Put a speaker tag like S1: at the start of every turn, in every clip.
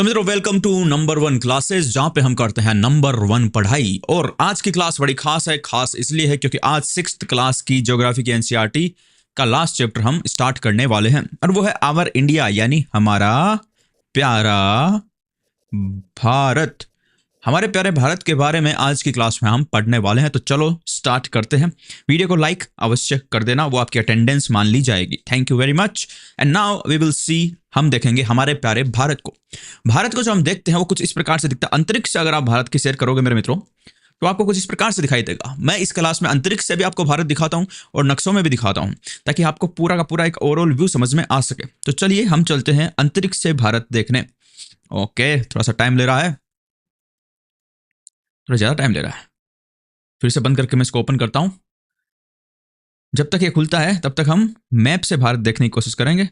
S1: तो मित्रों welcome to number 1 classes, जहां पे हम करते हैं नंबर 1 पढ़ाई। और आज की क्लास बड़ी खास है। खास इसलिए है क्योंकि आज 6th क्लास की ज्योग्राफी की एनसीईआरटी का लास्ट चैप्टर हम स्टार्ट करने वाले हैं, और वो है आवर इंडिया, यानी हमारा प्यारा भारत। हमारे प्यारे भारत के बारे में आज की क्लास में हम पढ़ने वाले हैं। तो चलो स्टार्ट करते हैं। वीडियो को लाइक अवश्य कर देना, वो आपकी अटेंडेंस मान ली जाएगी। Thank you very much. And now we will see, हम देखेंगे हमारे प्यारे भारत को। भारत को जो हम देखते हैं वो कुछ इस प्रकार से दिखता है। अंतरिक्ष से अगर आप भारत की सैर करोगे मेरे मित्रों, तो आपको कुछ इस प्रकार से दिखाई देगा। मैं इस क्लास में अंतरिक्ष से भी आपको भारत दिखाता हूं और नक्शों में भी दिखाता हूं, ताकि आपको पूरा का पूरा एक ओवरऑल व्यू समझ में आ सके। तो चलिए हम चलते हैं अंतरिक्ष से भारत देखने। ओके, थोड़ा सा टाइम ले रहा है, थोड़ा ज़्यादा टाइम ले रहा है। फिर से बंद करके मैं इसको ओपन करता हूं। जब तक ये खुलता है तब तक हम मैप से भारत देखने की कोशिश करेंगे।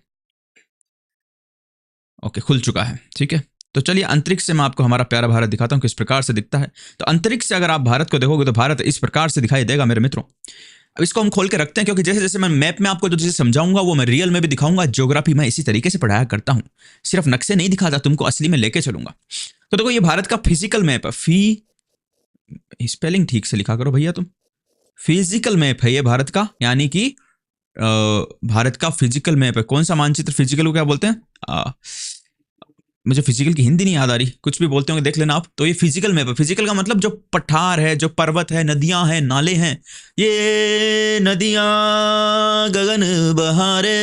S1: ओके, खुल चुका है। ठीक है, तो चलिए अंतरिक्ष से मैं आपको हमारा प्यारा भारत दिखाता हूं किस प्रकार से दिखता है। तो अंतरिक्ष से अगर आप भारत को देखोगे तो भारत इस प्रकार से दिखाई देगा मेरे मित्रों। अब इसको हम खोल के रखते हैं, क्योंकि जैसे जैसे मैं मैप में आपको जो चीज़ें समझाऊंगा वो मैं रियल में भी दिखाऊंगा। ज्योग्राफी मैं इसी तरीके से पढ़ाया करता हूं, सिर्फ नक्शे नहीं दिखाता, तुमको असली में लेके चलूंगा। तो देखो, ये भारत का फिजिकल मैप है। स्पेलिंग ठीक से लिखा करो भैया तुम। फिजिकल मैप है ये भारत का, यानी कि भारत का फिजिकल मैप है। कौन सा मानचित्र? फिजिकल को क्या बोलते हैं? मुझे फिजिकल की हिंदी नहीं याद आ रही, कुछ भी बोलते होंगे, देख लेना आप। तो ये फिजिकल मैप है। फिजिकल का मतलब जो पठार है, जो पर्वत है, नदियां हैं, नाले हैं। ये नदियां गगन बहारे,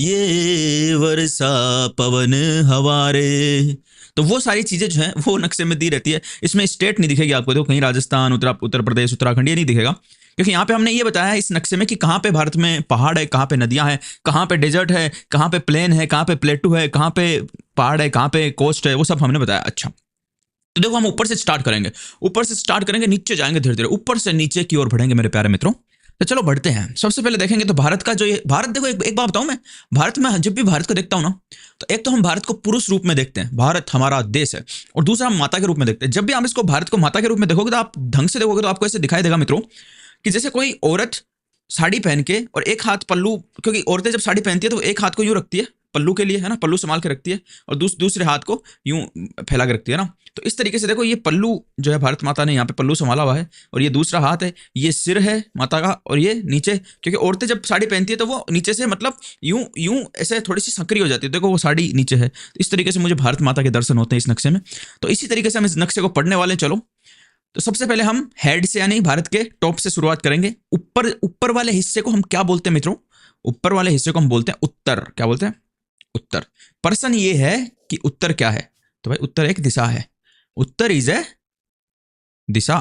S1: ये वर्षा पवन हवारे। तो वो सारी चीजें जो हैं वो नक्शे में दी रहती है। इसमें स्टेट नहीं दिखेगी आपको, देखो कहीं राजस्थान, उत्तर प्रदेश, उत्तराखंड, ये नहीं दिखेगा, क्योंकि यहाँ पे हमने ये बताया है इस नक्शे में कि कहाँ पे भारत में पहाड़ है, कहाँ पे नदियाँ हैं, कहाँ पे डेजर्ट है, कहाँ पे प्लेन है, कहाँ पे प्लेटू है, कहाँ पे पहाड़ है, कहाँ पे कोस्ट है, वो सब हमने बताया। अच्छा, तो देखो हम ऊपर से स्टार्ट करेंगे। ऊपर से स्टार्ट करेंगे, नीचे जाएंगे धीरे धीरे, ऊपर से नीचे की ओर बढ़ेंगे मेरे प्यारे मित्रों। तो चलो बढ़ते हैं। सबसे पहले देखेंगे तो भारत का जो ये भारत, देखो एक बात बताऊं मैं, भारत में जब भी भारत को देखता हूं ना, तो एक तो हम भारत को पुरुष रूप में देखते हैं, भारत हमारा देश है, और दूसरा हम माता के रूप में देखते हैं। जब भी हम इसको भारत को माता के रूप में देखोगे तो आप ढंग से देखोगे तो आपको ऐसे दिखाई देगा मित्रों कि जैसे कोई औरत साड़ी पहन के और एक हाथ पल्लू, क्योंकि औरतें जब साड़ी पहनती है तो एक हाथ को यूं रखती है पल्लू के लिए, है ना, पल्लू संभाल के रखती है, और दूसरे हाथ को यूं फैला के रखती है ना। तो इस तरीके से देखो, ये पल्लू जो है भारत माता ने यहाँ पे पल्लू संभाला हुआ है, और ये दूसरा हाथ है, ये सिर है माता का, और ये नीचे, क्योंकि औरतें जब साड़ी पहनती है तो वो नीचे से मतलब यूं यूं ऐसे थोड़ी सी संकरी हो जाती है, देखो वो साड़ी नीचे है। इस तरीके से मुझे भारत माता के दर्शन होते हैं इस नक्शे में। तो इसी तरीके से हम इस नक्शे को पढ़ने वाले हैं। चलो, तो सबसे पहले हम हेड से, यानी भारत के टॉप से शुरुआत करेंगे। ऊपर वाले हिस्से को हम क्या बोलते हैं मित्रों? ऊपर वाले हिस्से को हम बोलते हैं उत्तर। क्या बोलते हैं? उत्तर। प्रश्न ये है कि उत्तर क्या है? तो भाई उत्तर एक दिशा है। उत्तर इज ए दिशा।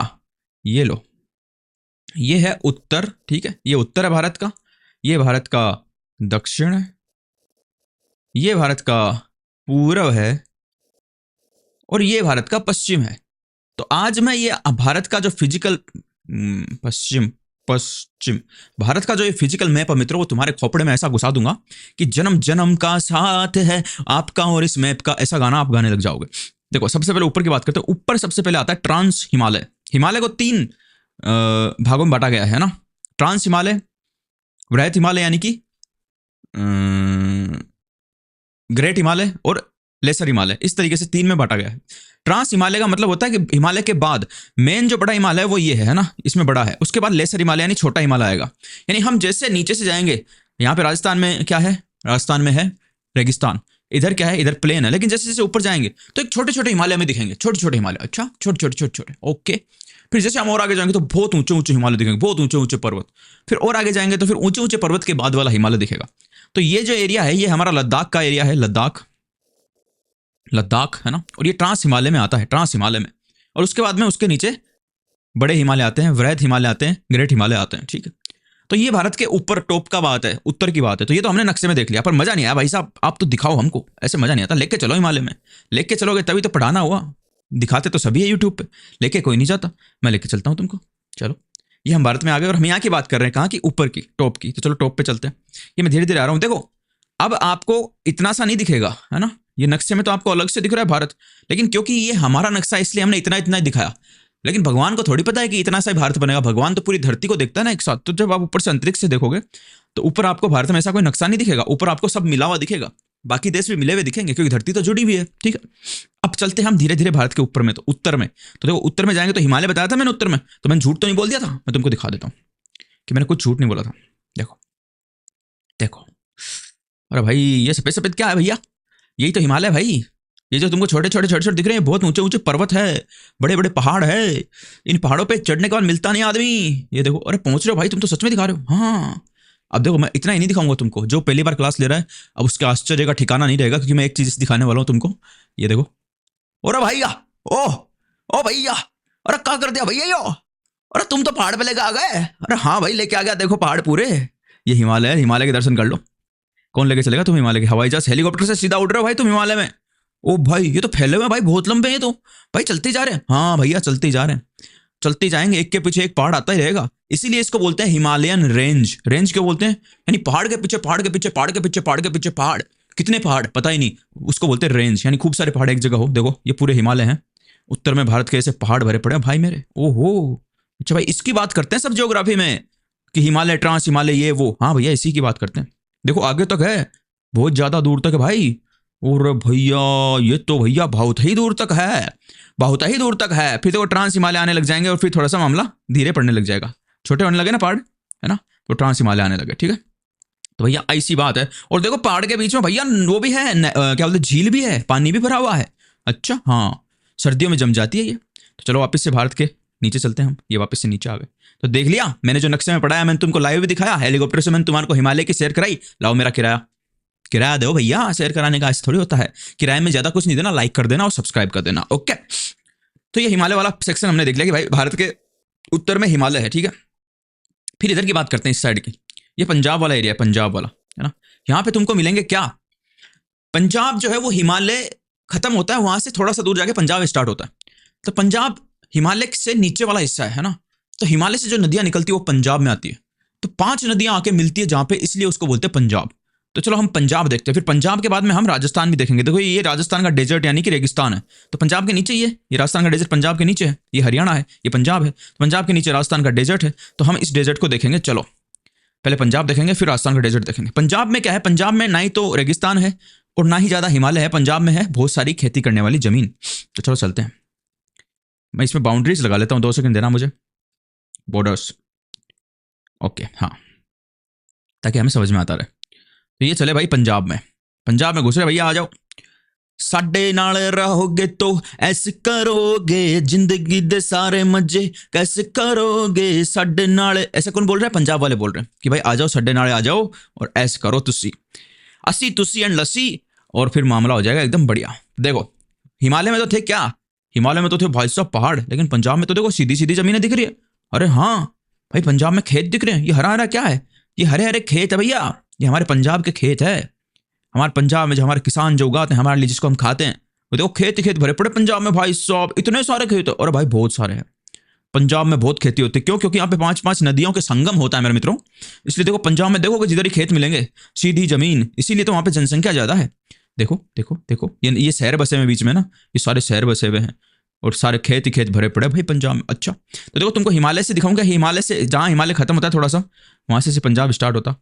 S1: ये लो, ये है उत्तर। ठीक है, ये उत्तर है भारत का, ये भारत का दक्षिण है, ये भारत का पूर्व है, और ये भारत का पश्चिम है। तो आज मैं ये भारत का जो फिजिकल पश्चिम भारत का जो ये फिजिकल मैप है मित्रों, वो तुम्हारे खोपड़े में ऐसा घुसा दूंगा कि जन्म जन्म का साथ है आपका और इस मैप का, ऐसा गाना आप गाने लग जाओगे। देखो, सबसे पहले ऊपर की बात करते हैं। ऊपर सबसे पहले आता है ट्रांस हिमालय। हिमालय को 3 भागों में बांटा गया है ना। ट्रांस हिमालय, वृहत हिमालय यानी कि ग्रेट हिमालय, और लेसर हिमालय। इस तरीके से 3 में बांटा गया है। ट्रांस हिमालय का मतलब होता है कि हिमालय के बाद मेन जो बड़ा हिमालय है वो ये है ना, इसमें बड़ा है। उसके बाद लेसर हिमालय यानी छोटा हिमालय आएगा। यानी हम जैसे नीचे से जाएंगे, यहाँ पे राजस्थान में क्या है? राजस्थान में है रेगिस्तान। इधर क्या है? इधर प्लेन है। लेकिन जैसे जैसे ऊपर जाएंगे तो एक छोटे छोटे हिमालय में दिखेंगे, छोटे छोटे हिमालय। अच्छा, छोटे छोटे। ओके, फिर जैसे हम और आगे जाएंगे तो बहुत ऊंचे ऊंचे हिमालय दिखेंगे, बहुत ऊंचे ऊंचे पर्वत। फिर और आगे जाएंगे तो फिर ऊंचे ऊंचे पर्वत के बाद वाला हिमालय दिखेगा। तो ये जो एरिया है ये हमारा लद्दाख का एरिया है। लद्दाख है ना, और ये ट्रांस हिमालय में आता है, ट्रांस हिमालय में। और उसके बाद में उसके नीचे बड़े हिमालय आते हैं, वृहत हिमालय आते हैं, ग्रेट हिमालय आते हैं। ठीक है, तो ये भारत के ऊपर टॉप का बात है, उत्तर की बात है। तो ये तो हमने नक्शे में देख लिया, पर मजा नहीं आया भाई साहब। आप तो दिखाओ हमको, ऐसे मजा नहीं आता। लेके चलो हिमालय में, लेके चलोगे तभी तो पढ़ाना हुआ। दिखाते तो सभी है यूट्यूब पे, लेके कोई नहीं जाता। मैं लेके चलता हूँ तुमको। चलो, ये हम भारत में आ गए, और हम यहाँ की बात कर रहे हैं, कहाँ की? ऊपर की, टॉप की। तो चलो टॉप पे चलते हैं। ये मैं धीरे धीरे आ रहा हूँ। देखो, अब आपको इतना सा नहीं दिखेगा, है ना। ये नक्शे में तो आपको अलग से दिख रहा है भारत, लेकिन क्योंकि ये हमारा नक्शा इसलिए हमने इतना इतना दिखाया। लेकिन भगवान को थोड़ी पता है कि इतना सा भारत बनेगा। भगवान तो पूरी धरती को देखता है ना एक साथ। तो जब आप ऊपर से अंतरिक्ष से देखोगे तो ऊपर आपको भारत में ऐसा कोई नक्शा नहीं दिखेगा, ऊपर आपको सब मिला हुआ दिखेगा। बाकी देश भी मिले हुए दिखेंगे क्योंकि धरती तो जुड़ी हुई है, ठीक है। अब चलते हैं हम धीरे धीरे भारत के ऊपर में, तो उत्तर में, तो देखो उत्तर में जाएंगे तो हिमालय बताया था मैंने उत्तर में, तो मैंने झूठ तो नहीं बोल दिया था, मैं तुमको दिखा देता हूँ कि मैंने कुछ झूठ नहीं बोला था। देखो देखो, अरे भाई ये सफेद सफेद क्या है भैया, यही तो हिमालय भाई। ये जो तुमको छोटे छोटे छोटे छोटे दिख रहे हैं बहुत ऊंचे ऊंचे पर्वत है, बड़े बड़े पहाड़ है। इन पहाड़ों पे चढ़ने के बाद मिलता नहीं आदमी। ये देखो, अरे पहुंच रहे हो भाई, तुम तो सच में दिखा रहे हो। हाँ अब देखो, मैं इतना ही नहीं दिखाऊंगा तुमको, जो पहली बार क्लास ले रहा है अब उसके आश्चर्य का ठिकाना नहीं रहेगा, क्योंकि मैं एक चीज दिखाने वाला हूँ तुमको। ये देखो, अरे भैया, ओ ओ भैया, अरे क्या कर दिया भैया यो, अरे तुम तो पहाड़ पे लेके आ गए। अरे हाँ भाई लेके आ गया, देखो पहाड़ पूरे, ये हिमालय है, हिमालय के दर्शन कर लो। कौन लेके चलेगा तुम हिमालय के, हवाई जहाज हेलीकॉप्टर से सीधा उड़ रहे हो भाई तुम हिमालय में। ओ भाई ये तो फैले हुए भाई, बहुत लंबे हैं तो भाई, चलते जा रहे हैं। हाँ भैया चलते जा रहे हैं, चलते जाएंगे, एक के पीछे एक पहाड़ आता ही रहेगा। इसीलिए इसको बोलते हैं हिमालयन रेंज। रेंज क्यों बोलते हैं, यानी पहाड़ के पीछे पहाड़ के पीछे पहाड़ के पीछे पहाड़ के पीछे पहाड़, कितने पहाड़ पता ही नहीं, उसको बोलते हैं रेंज, यानी खूब सारे पहाड़ एक जगह हो। देखो ये पूरे हिमालय हैं, उत्तर में भारत के ऐसे पहाड़ भरे पड़े हैं भाई मेरे। ओहो, अच्छा भाई इसकी बात करते हैं सब ज्योग्राफी में कि हिमालय, ट्रांस हिमालय, ये वो। हाँ भैया इसी की बात करते हैं। देखो आगे तक है, बहुत ज्यादा दूर तक है भाई। और भैया ये तो भैया बहुत ही दूर तक है, बहुत ही दूर तक है। फिर तो ट्रांस हिमालय आने लग जाएंगे और फिर थोड़ा सा मामला धीरे पड़ने लग जाएगा, छोटे होने लगे ना पहाड़, है ना, तो ट्रांस हिमालय आने लगे, ठीक है। तो भैया ऐसी बात है। और देखो पहाड़ के बीच में भैया वो भी है, क्या बोलते, झील भी है, पानी भी भरा हुआ है। अच्छा हाँ, सर्दियों में जम जाती है ये। तो चलो वापस से भारत के नीचे चलते हैं हम, ये वापस से नीचे आ गए। तो देख लिया मैंने जो नक्शे में पढ़ाया, मैंने तुमको लाइव भी दिखाया, हेलीकॉप्टर से मैंने तुम्हारे को हिमालय की सैर कराई। लाओ मेरा किराया, किराया दो भैया, शेयर कराने का ऐसे थोड़ी होता है, किराए में ज्यादा कुछ नहीं देना, लाइक कर देना और सब्सक्राइब कर देना, ओके। तो ये हिमालय वाला सेक्शन हमने देख लिया कि भाई भारत के उत्तर में हिमालय है, ठीक है। फिर इधर की बात करते हैं, इस साइड की, ये पंजाब वाला एरिया है, पंजाब वाला, है ना। यहाँ पे तुमको मिलेंगे क्या, पंजाब जो है वो हिमालय खत्म होता है, वहां से थोड़ा सा दूर जाके पंजाब स्टार्ट होता है। तो पंजाब हिमालय से नीचे वाला हिस्सा है ना। तो हिमालय से जो नदियां निकलती है वो पंजाब में आती है। तो 5 नदियां आके मिलती है जहां पे, इसलिए उसको बोलते हैं पंजाब। तो चलो हम पंजाब देखते हैं, फिर पंजाब के बाद में हम राजस्थान भी देखेंगे। देखो ये राजस्थान का डेजर्ट यानी कि रेगिस्तान है, तो पंजाब के नीचे ही है। ये राजस्थान का डेजर्ट पंजाब के नीचे है, ये हरियाणा है, ये पंजाब है। तो पंजाब के नीचे राजस्थान का डेजर्ट है, तो हम इस डेजर्ट को देखेंगे। चलो पहले पंजाब देखेंगे, फिर राजस्थान का डेजर्ट देखेंगे। पंजाब में क्या है, पंजाब में ना ही तो रेगिस्तान है और ना ही ज्यादा हिमालय है, पंजाब में है बहुत सारी खेती करने वाली जमीन। तो चलो चलते हैं, मैं इसमें बाउंड्रीज लगा लेता हूँ, 2 सेकंड देना मुझे, बॉर्डर्स, ओके हाँ, ताकि हमें समझ में आता रहे। तो ये चले भाई पंजाब में, पंजाब में घुस रहे भैया, आ जाओ। साडे नाल रहोगे तो ऐसे करोगे, जिंदगी दे सारे मजे कैसे करोगे साडे नाल। ऐसे कौन बोल रहा है, पंजाब वाले बोल रहे हैं कि भाई आ जाओ साडे नाल आ जाओ और ऐसे करो तुसी, अस्सी तुसी एंड लस्सी, और फिर मामला हो जाएगा एकदम बढ़िया। देखो हिमालय में तो थे क्या, हिमालय में तो थे भाई साहब पहाड़, लेकिन पंजाब में तो देखो सीधी सीधी जमीनें दिख रही है। अरे हाँ भाई, पंजाब में खेत दिख रहे हैं, ये हरा हरा क्या है, ये हरे हरे खेत है भैया, ये हमारे पंजाब के खेत है। हमारे पंजाब में जो हमारे किसान जो उगाते हैं हमारे लिए, जिसको हम खाते हैं, वो देखो खेत ही खेत भरे पड़े पंजाब में भाई साहब, इतने सारे खेत। और भाई बहुत सारे हैं पंजाब में, बहुत खेती होती है। क्यों, क्योंकि यहाँ पे 5-5 नदियों के संगम होता है मेरे मित्रों। इसलिए देखो पंजाब में देखोगे जिधर ही खेत मिलेंगे, सीधी जमीन, इसीलिए तो वहाँ पे जनसंख्या ज्यादा है। देखो देखो देखो, ये शहर बसे हुए बीच में ना, ये सारे शहर बसे हुए हैं और सारे खेत ही खेत भरे पड़े भाई पंजाब में। अच्छा तो देखो तुमको हिमालय से दिखाऊंगा, हिमालय से जहाँ हिमालय खत्म होता है थोड़ा सा, वहां से पंजाब स्टार्ट होता।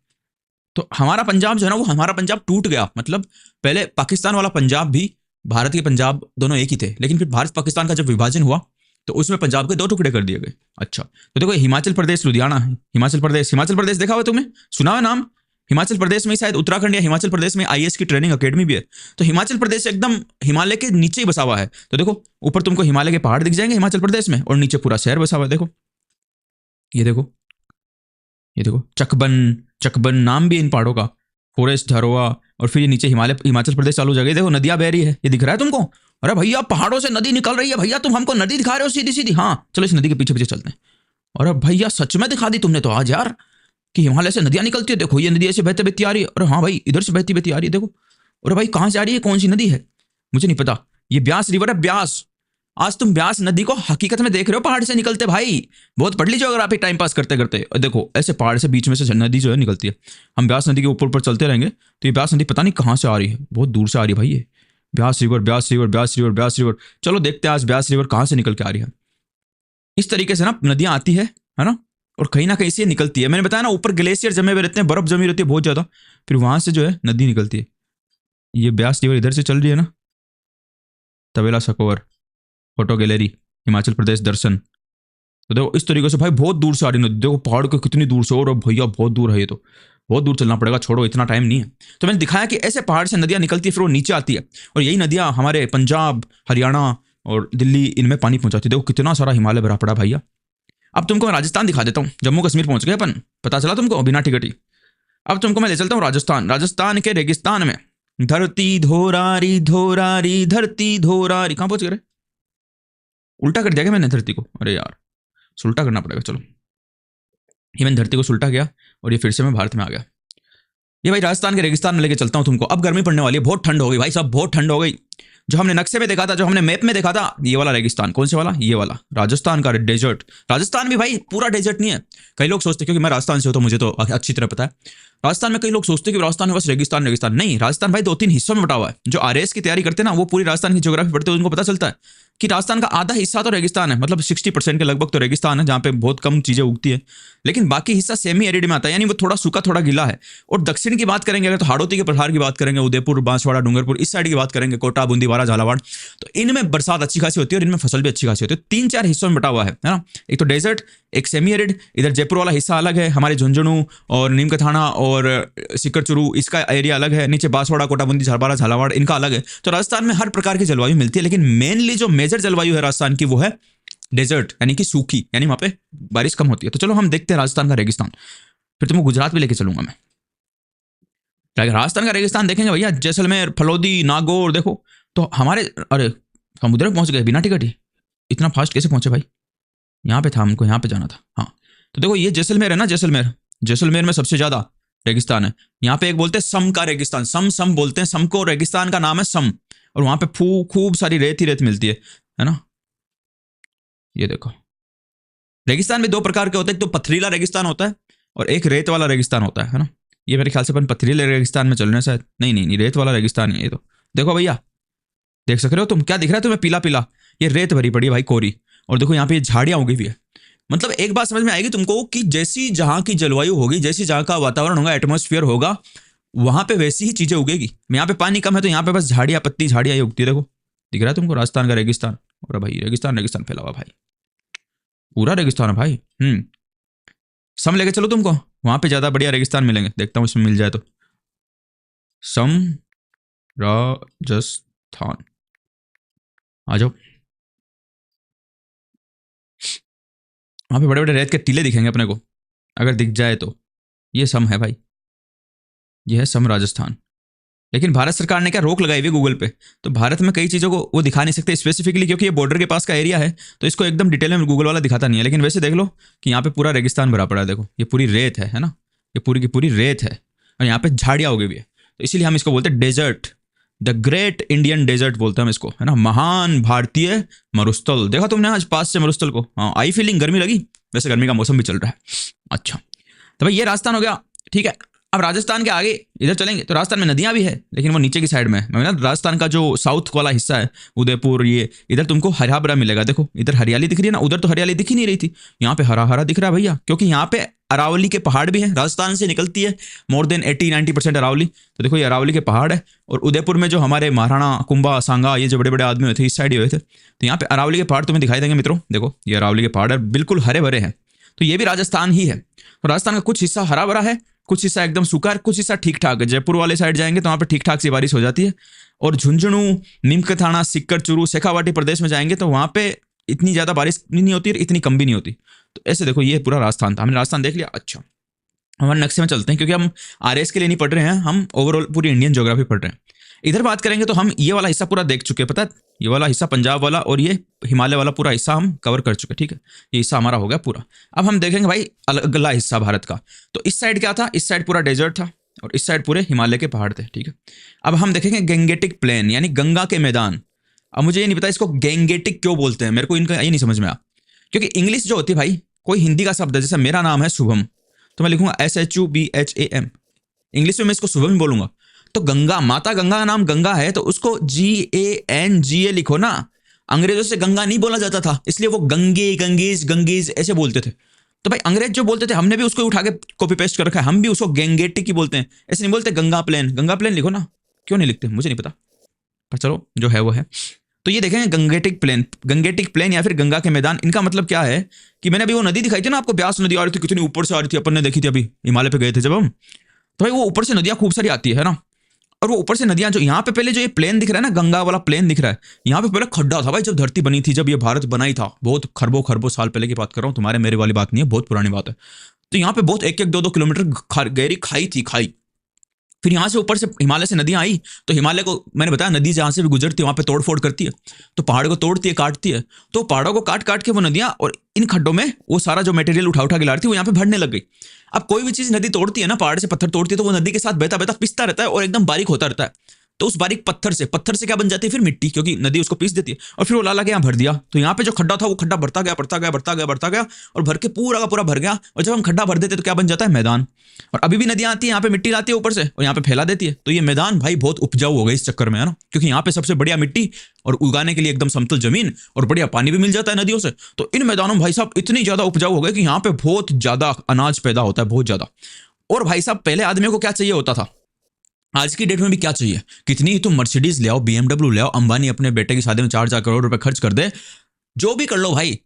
S1: तो हमारा पंजाब जो है ना, वो हमारा पंजाब टूट गया। मतलब पहले पाकिस्तान वाला पंजाब भी भारत के पंजाब दोनों एक ही थे, लेकिन फिर भारत पाकिस्तान का जब विभाजन हुआ तो उसमें पंजाब के 2 टुकड़े कर दिए गए। अच्छा तो देखो हिमाचल प्रदेश, लुधियाना है, हिमाचल प्रदेश देखा हुआ तुमने, सुना हुआ नाम। हिमाचल प्रदेश में शायद उत्तराखंड या हिमाचल प्रदेश में आईएएस की ट्रेनिंग अकेडमी भी है। तो हिमाचल प्रदेश एकदम हिमालय के नीचे ही बसा हुआ है। तो देखो ऊपर तुमको हिमालय के पहाड़ दिख जाएंगे हिमाचल प्रदेश में, और नीचे पूरा शहर बसा हुआ है। देखो ये देखो, ये देखो चकबन, चकबन नाम भी इन पहाड़ों का, फॉरेस्ट धरोआ, और फिर ये नीचे हिमाचल प्रदेश चालू जगह। देखो नदियां बह रही है, ये दिख रहा है तुमको। अरे भैया पहाड़ों से नदी निकल रही है भैया, तुम हमको नदी दिखा रहे हो सीधी सीधी। हाँ चलो इस नदी के पीछे पीछे चलते हैं। अरे भैया सच में दिखा दी तुमने तो आज यार, कि हिमालय से नदियां निकलती है। देखो ये नदी ऐसे बहते बहती आ रही है, अरे हाँ भाई इधर से बहती बहती आ रही है, देखो। अरे भाई कहाँ से आ रही है, कौन सी नदी है मुझे नहीं पता, ये ब्यास रिवर है, ब्यास। आज तुम ब्यास नदी को हकीकत में देख रहे हो, पहाड़ से निकलते भाई। बहुत पढ़ लीजिए अगर आप टाइम पास करते करते। देखो ऐसे पहाड़ से बीच में से नदी जो है निकलती है। हम ब्यास नदी के ऊपर ऊपर चलते रहेंगे तो ये ब्यास नदी पता नहीं कहाँ से आ रही है, बहुत दूर से आ रही है भाई। ये Beas river, Beas river, Beas river, Beas river. चलो देखते हैं आज ब्यास रिवर कहाँ से निकल के आ रही है। इस तरीके से ना नदियां आती है ना, और कहीं ना कहीं से निकलती है। मैंने बताया ना ऊपर ग्लेशियर जमे हुए रहते हैं, बर्फ जमी रहती है बहुत ज्यादा, फिर वहां से जो है नदी निकलती है। ये ब्यास रिवर इधर से चल रही है ना, तबेला सकोवर, फोटो गैलरी, हिमाचल प्रदेश दर्शन। तो देखो इस तरीके से भाई बहुत दूर से आ रही नदी, देखो पहाड़ के कितनी दूर से, और भैया बहुत दूर है ये तो, बहुत दूर चलना पड़ेगा, छोड़ो इतना टाइम नहीं है। तो मैंने दिखाया कि ऐसे पहाड़ से नदियां निकलती है, फिर वो नीचे आती है, और यही नदियां हमारे पंजाब, हरियाणा और दिल्ली इनमें पानी पहुंचाती है। देखो कितना सारा हिमालय भरा पड़ा भैया। अब तुमको मैं राजस्थान दिखा देता हूँ, जम्मू कश्मीर पहुंच गए अपन, पता चला तुमको बिना टिकट ही। अब तुमको मैं ले चलता हूँ राजस्थान। राजस्थान के रेगिस्तान में धरती धोरारी धोरारी धरती धोरारी, कहां पहुंच गए? उल्टा कर दिया क्या मैंने धरती को? अरे यार उल्टा करना पड़ेगा, चलो ये मैंने धरती को उल्टा किया और ये फिर से मैं भारत में आ गया। ये भाई राजस्थान के रेगिस्तान में लेके चलता हूँ तुमको। अब गर्मी पड़ने वाली है, बहुत ठंड हो गई भाई साहब, बहुत ठंड हो गई। जो हमने नक्शे में देखा था, जो हमने मैप में देखा था, ये वाला रेगिस्तान, कौन से वाला? ये वाला राजस्थान का डेजर्ट। राजस्थान भी भाई पूरा डेजर्ट नहीं है। कई लोग सोचते, क्योंकि मैं राजस्थान से हूं तो मुझे तो अच्छी तरह पता है। राजस्थान में कई लोग सोचते हैं कि राजस्थान में बस रेगिस्तान रेगिस्तान, नहीं, राजस्थान भाई 2-3 हिस्सों में बटा हुआ है। जो आरएस की तैयारी करते हैं ना, वो पूरी राजस्थान की ज्योग्राफी पढ़ते हैं, उनको पता चलता है कि राजस्थान का आधा हिस्सा तो रेगिस्तान है, मतलब 60% के लगभग तो रेगिस्तान है, जहाँ पे बहुत कम चीजें उगती है। लेकिन बाकी हिस्सा सेमी एरिड में आता है, यानी वो थोड़ा सूखा थोड़ा गीला है। और दक्षिण की बात करेंगे अगर, तो हाड़ौती के पठार की बात करेंगे, उदयपुर, बांसवाड़ा, डूंगरपुर, इस साइड की बात करेंगे, कोटा, बूंदी, बारा, झालावाड़, तो इनमें बरसात अच्छी खासी होती है और इनमें फसल भी अच्छी खासी होती है। 3-4 हिस्सों में बटा हुआ है ना। एक तो डेजर्ट, एक सेमी एरिड, इधर जयपुर वाला हिस्सा अलग है, हमारे झुंझुनू और नीमकाथाना और सिकर चुरू इसका एरिया अलग है, नीचे बांसवाड़ा, कोटा, बूंदी, झालावाड़, झालावाड़ इनका अलग है। तो राजस्थान में हर प्रकार की जलवायु मिलती है, लेकिन मेनली जो मेजर जलवायु है राजस्थान की वो है डेजर्ट, यानी कि सूखी, यानी वहां पे बारिश कम होती है। तो चलो हम देखते हैं राजस्थान का रेगिस्तान, फिर तुमको गुजरात भी लेके चलूंगा मैं। राजस्थान का रेगिस्तान देखेंगे भैया, जैसलमेर, फलोदी, नागौर, देखो तो हमारे, अरे समुद्र में पहुंच गए बिना टिकट ही, इतना फास्ट कैसे पहुंचे भाई? यहाँ पे था, हमको यहाँ पे जाना था। हाँ तो देखो ये जैसलमेर है ना, जैसलमेर, जैसलमेर में सबसे ज्यादा रेगिस्तान है। यहाँ पे एक बोलते हैं सम का रेगिस्तान, सम सम बोलते हैं सम को, रेगिस्तान का नाम है सम, और वहां पे खूब सारी रेत ही रेत मिलती है ना। ये देखो रेगिस्तान में 2 प्रकार के होते हैं, एक तो पथरीला रेगिस्तान होता है और एक रेत वाला रेगिस्तान होता है ना। ये मेरे ख्याल से अपन पथरीले रेगिस्तान में चल रहे हैं शायद, नहीं, रेत वाला रेगिस्तान है ये तो। देखो भैया देख सक रहे हो तुम, क्या दिख रहा है तुम्हें पीला पीला? ये रेत भरी पड़ी है भाई, कोरी, और देखो यहाँ पे झाड़ियां उगी हुई है। मतलब एक बात समझ में आएगी तुमको कि जैसी जहां की जलवायु होगी, जैसी जहां का वातावरण होगा, एटमॉस्फेयर होगा, वहां पे वैसी ही चीजें उगेगी। यहाँ पे पानी कम है तो यहाँ पे बस झाड़ियां, पत्ती, झाड़ियां ही उगती है। देखो दिख रहा है तुमको राजस्थान का रेगिस्तान, और भाई रेगिस्तान रेगिस्तान फैला हुआ भाई, पूरा रेगिस्तान है भाई। सम लेके चलो तुमको, वहां पे ज्यादा बढ़िया रेगिस्तान मिलेंगे, देखता हूँ इसमें मिल जाए तो। सम राजस्थान, आ जाओ। वहां पे बड़े बड़े रेत के टीले दिखेंगे अपने को, अगर दिख जाए तो। ये सम है भाई, ये है सम राजस्थान। लेकिन भारत सरकार ने क्या रोक लगाई हुई गूगल पे, तो भारत में कई चीज़ों को वो दिखा नहीं सकते स्पेसिफिकली, क्योंकि ये बॉर्डर के पास का एरिया है, तो इसको एकदम डिटेल में गूगल वाला दिखाता नहीं है। लेकिन वैसे देख लो कि यहाँ पे पूरा रेगिस्तान भरा पड़ा है, देखो ये पूरी रेत है ना, ये पूरी की पूरी रेत है, और यहाँ पे झाड़ियाँ उगी हुई है। तो इसीलिए हम इसको बोलते हैं desert, the great Indian desert बोलते हैं हम इसको, है ना, महान भारतीय मरुस्थल। देखा तुमने आज पास से मरुस्थल को? हाँ, आई फीलिंग? गर्मी लगी? वैसे गर्मी का मौसम भी चल रहा है। अच्छा तो भाई ये राजस्थान हो गया, ठीक है। अब राजस्थान के आगे इधर चलेंगे तो राजस्थान में नदियां भी है, लेकिन वो नीचे की साइड में है ना। राजस्थान का जो साउथ वाला हिस्सा है, उदयपुर, ये इधर तुमको हरा भरा मिलेगा। देखो इधर हरियाली दिख रही है ना, उधर तो हरियाली दिख ही नहीं रही थी, यहाँ पे हरा हरा दिख रहा है भैया, क्योंकि यहाँ पे अरावली के पहाड़ भी हैं। राजस्थान से निकलती है मोर देन 80-90% अरावली। तो देखो ये अरावली के पहाड़ है, और उदयपुर में जो हमारे महाराणा कुंभा सांगा, ये जो बड़े बड़े आदमी हुए थे, इस साइड ही हुए थे। तो यहाँ पे अरावली के पहाड़ तुम्हें दिखाई देंगे मित्रों। देखो ये अरावली के पहाड़ है, बिल्कुल हरे भरे हैं। तो ये भी राजस्थान ही है। तो राजस्थान का कुछ हिस्सा हरा भरा है, कुछ हिस्सा एकदम सूखा है, कुछ हिस्सा ठीक ठाक है। जयपुर वाले साइड जाएंगे तो वहाँ पे ठीक ठाक सी बारिश हो जाती है, और झुंझुनू, नीमकाथाना, सिक्कर चुरू, शेखावाटी प्रदेश में जाएंगे तो वहाँ पे इतनी ज़्यादा बारिश नहीं होती, इतनी कम भी नहीं होती। तो ऐसे देखो ये पूरा राजस्थान था, हमने राजस्थान देख लिया। अच्छा हमारे नक्शे में चलते हैं, क्योंकि हम आरएस के लिए नहीं पढ़ रहे हैं, हम ओवरऑल पूरी इंडियन ज्योग्राफी पढ़ रहे हैं। इधर बात करेंगे तो हम ये वाला हिस्सा पूरा देख चुके हैं, पता है, ये वाला हिस्सा पंजाब वाला और ये हिमालय वाला पूरा हिस्सा हम कवर कर चुके हैं, ठीक है। ये हिस्सा हमारा हो गया पूरा। अब हम देखेंगे भाई अगला हिस्सा भारत का। तो इस साइड क्या था? इस साइड पूरा डेजर्ट था, और इस साइड पूरे हिमालय के पहाड़ थे, ठीक है। अब हम देखेंगे गेंगेटिक प्लेन, यानी गंगा के मैदान। अब मुझे ये नहीं पता इसको गेंगेटिक क्यों बोलते हैं, मेरे को इनका ये नहीं समझ में आया, क्योंकि इंग्लिश जो होती है भाई, कोई हिंदी का शब्द है, जैसे मेरा नाम है शुभम, तो मैं लिखूंगा SHUBHAM, इंग्लिश में मैं इसको शुभम बोलूंगा। तो गंगा, माता गंगा का नाम गंगा है, तो उसको GANGA लिखो ना। अंग्रेजों से गंगा नहीं बोला जाता था, इसलिए वो गंगे, गंगेज, गंगेज ऐसे बोलते थे। तो भाई अंग्रेज जो बोलते थे, हमने भी उसको उठा के कॉपी पेस्ट कर रखा है, हम भी उसको गेंगेटिक ही बोलते हैं, ऐसे नहीं बोलते गंगा प्लेन। गंगा प्लेन लिखो ना, क्यों नहीं लिखते मुझे नहीं पता, पर चलो जो है वो है। तो ये देखेंगे गंगेटिक प्लेन या फिर गंगा के मैदान, इनका मतलब क्या है कि मैंने अभी वो नदी दिखाई थी ना आपको, ब्यास नदी आ रही थी, कितनी ऊपर से आ रही थी, अपन ने देखी थी अभी हिमालय पे गए थे जब हम। तो भाई वो ऊपर से नदियां खूब सारी आती है ना, और वो ऊपर से नदियां जो यहाँ पे पहले जो ये प्लेन दिख रहा है ना, गंगा वाला प्लेन दिख रहा है, यहाँ पे पहले खड्डा था भाई, जब धरती बनी थी, जब ये भारत बना ही था, बहुत खरबों खरबों साल पहले की बात कर रहा हूँ, तुम्हारे मेरे वाली बात नहीं है, बहुत पुरानी बात है। तो यहाँ पे बहुत 1-1, 2-2 किलोमीटर गहरी खाई थी, खाई। फिर यहाँ से ऊपर से हिमालय से नदियां आई, तो हिमालय को मैंने बताया नदी जहां से भी गुजरती है वहां पे तोड़ फोड़ करती है, तो पहाड़ को तोड़ती है, काटती है, तो पहाड़ों को काट काट के वो नदियां और इन खड्डों में वो सारा जो मटेरियल उठा उठा के ला रही थी वो यहाँ पे भरने लग गई। अब कोई भी चीज नदी तोड़ती है ना, पहाड़ से पत्थर तोड़ती है, तो वो नदी के साथ बहता बहता पिसता रहता है और एकदम बारीक होता रहता है। तो उस बारीक पत्थर से क्या बन जाती है फिर मिट्टी, क्योंकि नदी उसको पीस देती है, और फिर वो ला के यहाँ भर दिया। तो यहाँ पे जो खड्डा था वो खड्डा बढ़ता गया बढ़ता गया बढ़ता गया बढ़ता गया और भर के पूरा का पूरा भर गया। और जब हम खड्डा भर देते तो क्या बन जाता है, मैदान। और अभी भी नदियां आती है यहाँ पे, मिट्टी लाती है ऊपर से और यहाँ पे फैला देती है, तो ये मैदान भाई बहुत उपजाऊ हो गए इस चक्कर में, है ना, क्योंकि यहाँ पे सबसे बढ़िया मिट्टी और उगाने के लिए एकदम समतल जमीन और बढ़िया पानी भी मिल जाता है नदियों से। तो इन मैदानों में भाई साहब इतनी ज्यादा उपजाऊ हो गए कि यहाँ पे बहुत ज्यादा अनाज पैदा होता है, बहुत ज्यादा। और भाई साहब पहले आदमियों को क्या चाहिए होता था, आज की डेट में भी क्या चाहिए, कितनी ही तुम मर्सिडीज ले आओ, BMW ले आओ, अंबानी अपने बेटे की शादी में 4-4 करोड़ रुपए खर्च कर दे, जो भी कर लो भाई,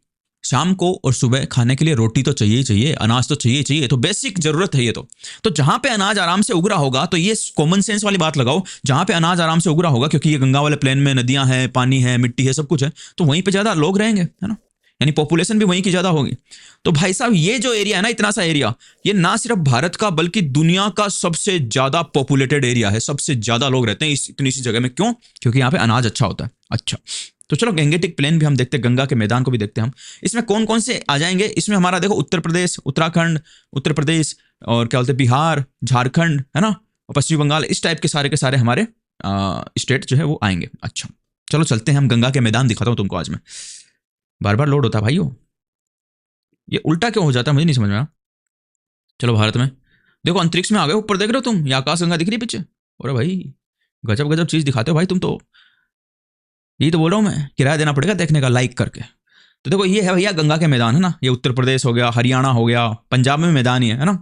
S1: शाम को और सुबह खाने के लिए रोटी तो चाहिए ही चाहिए, अनाज तो चाहिए चाहिए, तो बेसिक जरूरत है ये। तो जहां पे अनाज आराम से उग रहा होगा, तो ये कॉमन सेंस वाली बात लगाओ, जहां पे अनाज आराम से उग रहा होगा, क्योंकि ये गंगा वाले प्लेन में नदियां हैं, पानी है, मिट्टी है, सब कुछ है, तो वहीं पे ज्यादा लोग रहेंगे, है ना, यानी पॉपुलेशन भी वहीं की ज्यादा होगी। तो भाई साहब ये जो एरिया है ना, इतना सा एरिया, ये ना सिर्फ भारत का बल्कि दुनिया का सबसे ज्यादा पॉपुलेटेड एरिया है, सबसे ज्यादा लोग रहते हैं इस इतनी सी जगह में। क्यों? क्योंकि यहाँ पे अनाज अच्छा होता है। अच्छा, तो चलो गंगेटिक प्लेन भी हम देखते हैं, गंगा के मैदान को भी देखते हैं हम। इसमें कौन कौन से आ जाएंगे, इसमें हमारा देखो उत्तर प्रदेश, उत्तराखंड, उत्तर प्रदेश और क्या बोलते हैं बिहार, झारखंड, है ना, और पश्चिम बंगाल, इस टाइप के सारे हमारे स्टेट जो है वो आएंगे। अच्छा चलो चलते हैं, हम गंगा के मैदान दिखाता हूँ तुमको आज मैं। बार बार लोड होता है भाइयों, ये उल्टा क्यों हो जाता है मुझे नहीं समझ में आया। चलो भारत में देखो, अंतरिक्ष में आ गए, ऊपर देख रहे हो तुम, ये आकाश गंगा दिख रही है पीछे। अरे भाई गजब गजब चीज दिखाते हो भाई तुम तो, यही तो बोल रहा हूँ मैं, किराया देना पड़ेगा देखने का लाइक करके। तो देखो ये है भैया गंगा के मैदान, है ना, ये उत्तर प्रदेश हो गया, हरियाणा हो गया, पंजाब में मैदान ही है ना,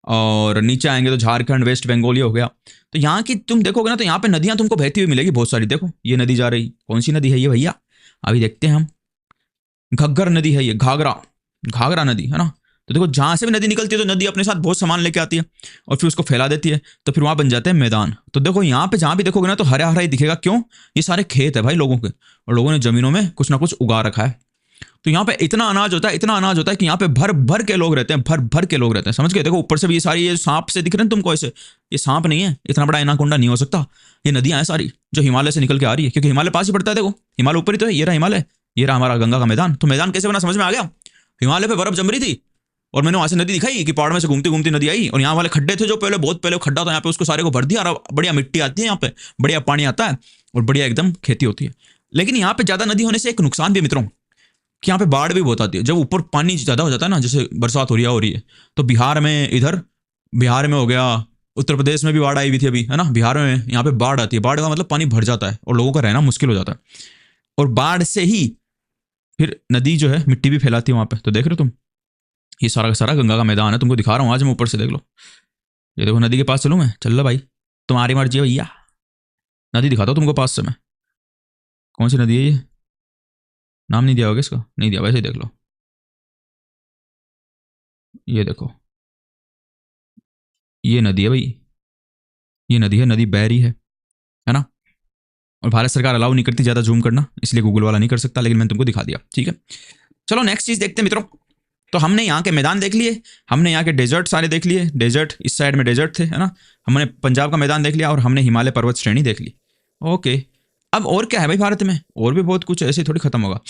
S1: और नीचे आएंगे तो झारखंड, वेस्ट बंगाल ये हो गया। तो यहाँ की तुम देखोगे ना, तो यहाँ पे नदियां तुमको बहती हुई मिलेगी बहुत सारी। देखो ये नदी जा रही, कौन सी नदी है ये भैया, अभी देखते हैं हम। घग्गर नदी है ये, घाघरा नदी, है ना। तो देखो जहां से भी नदी निकलती है तो नदी अपने साथ बहुत सामान लेके आती है और फिर उसको फैला देती है, तो फिर वहां बन जाते हैं मैदान। तो देखो यहाँ पे जहां भी देखोगे ना तो हरा हरा ही दिखेगा। क्यों? ये सारे खेत है भाई लोगों के, और लोगों ने जमीनों में कुछ ना कुछ उगा रखा है। तो यहाँ पे इतना अनाज होता है, इतना अनाज होता है कि यहाँ पे भर भर के लोग रहते हैं, भर भर के लोग रहते हैं, समझ गए। देखो ऊपर से भी ये सारी, ये सांप से दिख रहे हैं तुमको ऐसे, ये सांप नहीं है, इतना बड़ा एनाकोंडा नहीं हो सकता। ये नदियां हैं सारी जो हिमालय से निकल के आ रही है, क्योंकि हिमालय पास ही पड़ता है। देखो हिमालय ऊपर ही तो है, ये रहा हिमालय, ये रहा हमारा गंगा का मैदान। तो मैदान कैसे बना समझ में आ गया, हिमालय पे बर्फ जम रही थी और मैंने वहां से नदी दिखाई कि पहाड़ में से घूमती घूमती नदी आई, और यहाँ वाले खड्डे थे जो पहले बहुत पहले खड्डा था, यहाँ पे उसको सारे को भर दिया और बढ़िया मिट्टी आती है, यहाँ पे बढ़िया पानी आता है और बढ़िया एकदम खेती होती है। लेकिन यहाँ पे ज्यादा नदी होने से एक नुकसान भी मित्रों, कि यहाँ पे बाढ़ भी बहुत आती है। जब ऊपर पानी ज्यादा हो जाता है ना, जैसे बरसात हो रही है, तो बिहार में, इधर बिहार में हो गया, उत्तर प्रदेश में भी बाढ़ आई हुई थी अभी, है ना, बिहार में यहाँ पे बाढ़ आती है। बाढ़ का मतलब पानी भर जाता है और लोगों का रहना मुश्किल हो जाता है, और बाढ़ से ही फिर नदी जो है मिट्टी भी फैलाती है वहां पे। तो देख रहे हो तुम, ये सारा का सारा गंगा का मैदान है, तुमको दिखा रहा हूँ आज मैं ऊपर से, देख लो। ये देखो नदी के पास चलूँ मैं, चल लो भाई, तुम्हारी मर्जी है भैया, नदी दिखाता हूँ तुमको पास से मैं। कौन सी नदी है ये, नाम नहीं दिया होगा इसका, नहीं दिया, वैसे ही देख लो। ये देखो ये नदी है भाई, ये नदी है, नदी बह रही है ना। और भारत सरकार अलाउ नहीं करती ज्यादा जूम करना, इसलिए गूगल वाला नहीं कर सकता, लेकिन मैंने तुमको दिखा दिया, ठीक है। चलो नेक्स्ट चीज देखते हैं मित्रों। तो हमने यहाँ के मैदान देख लिए, हमने यहाँ के डेजर्ट सारे देख लिए, डेजर्ट इस साइड में डेजर्ट थे, है ना, हमने पंजाब का मैदान देख लिया, और हमने हिमालय पर्वत श्रेणी देख ली। ओके, अब और क्या है भाई भारत में, और भी बहुत कुछ, ऐसे थोड़ी खत्म होगा।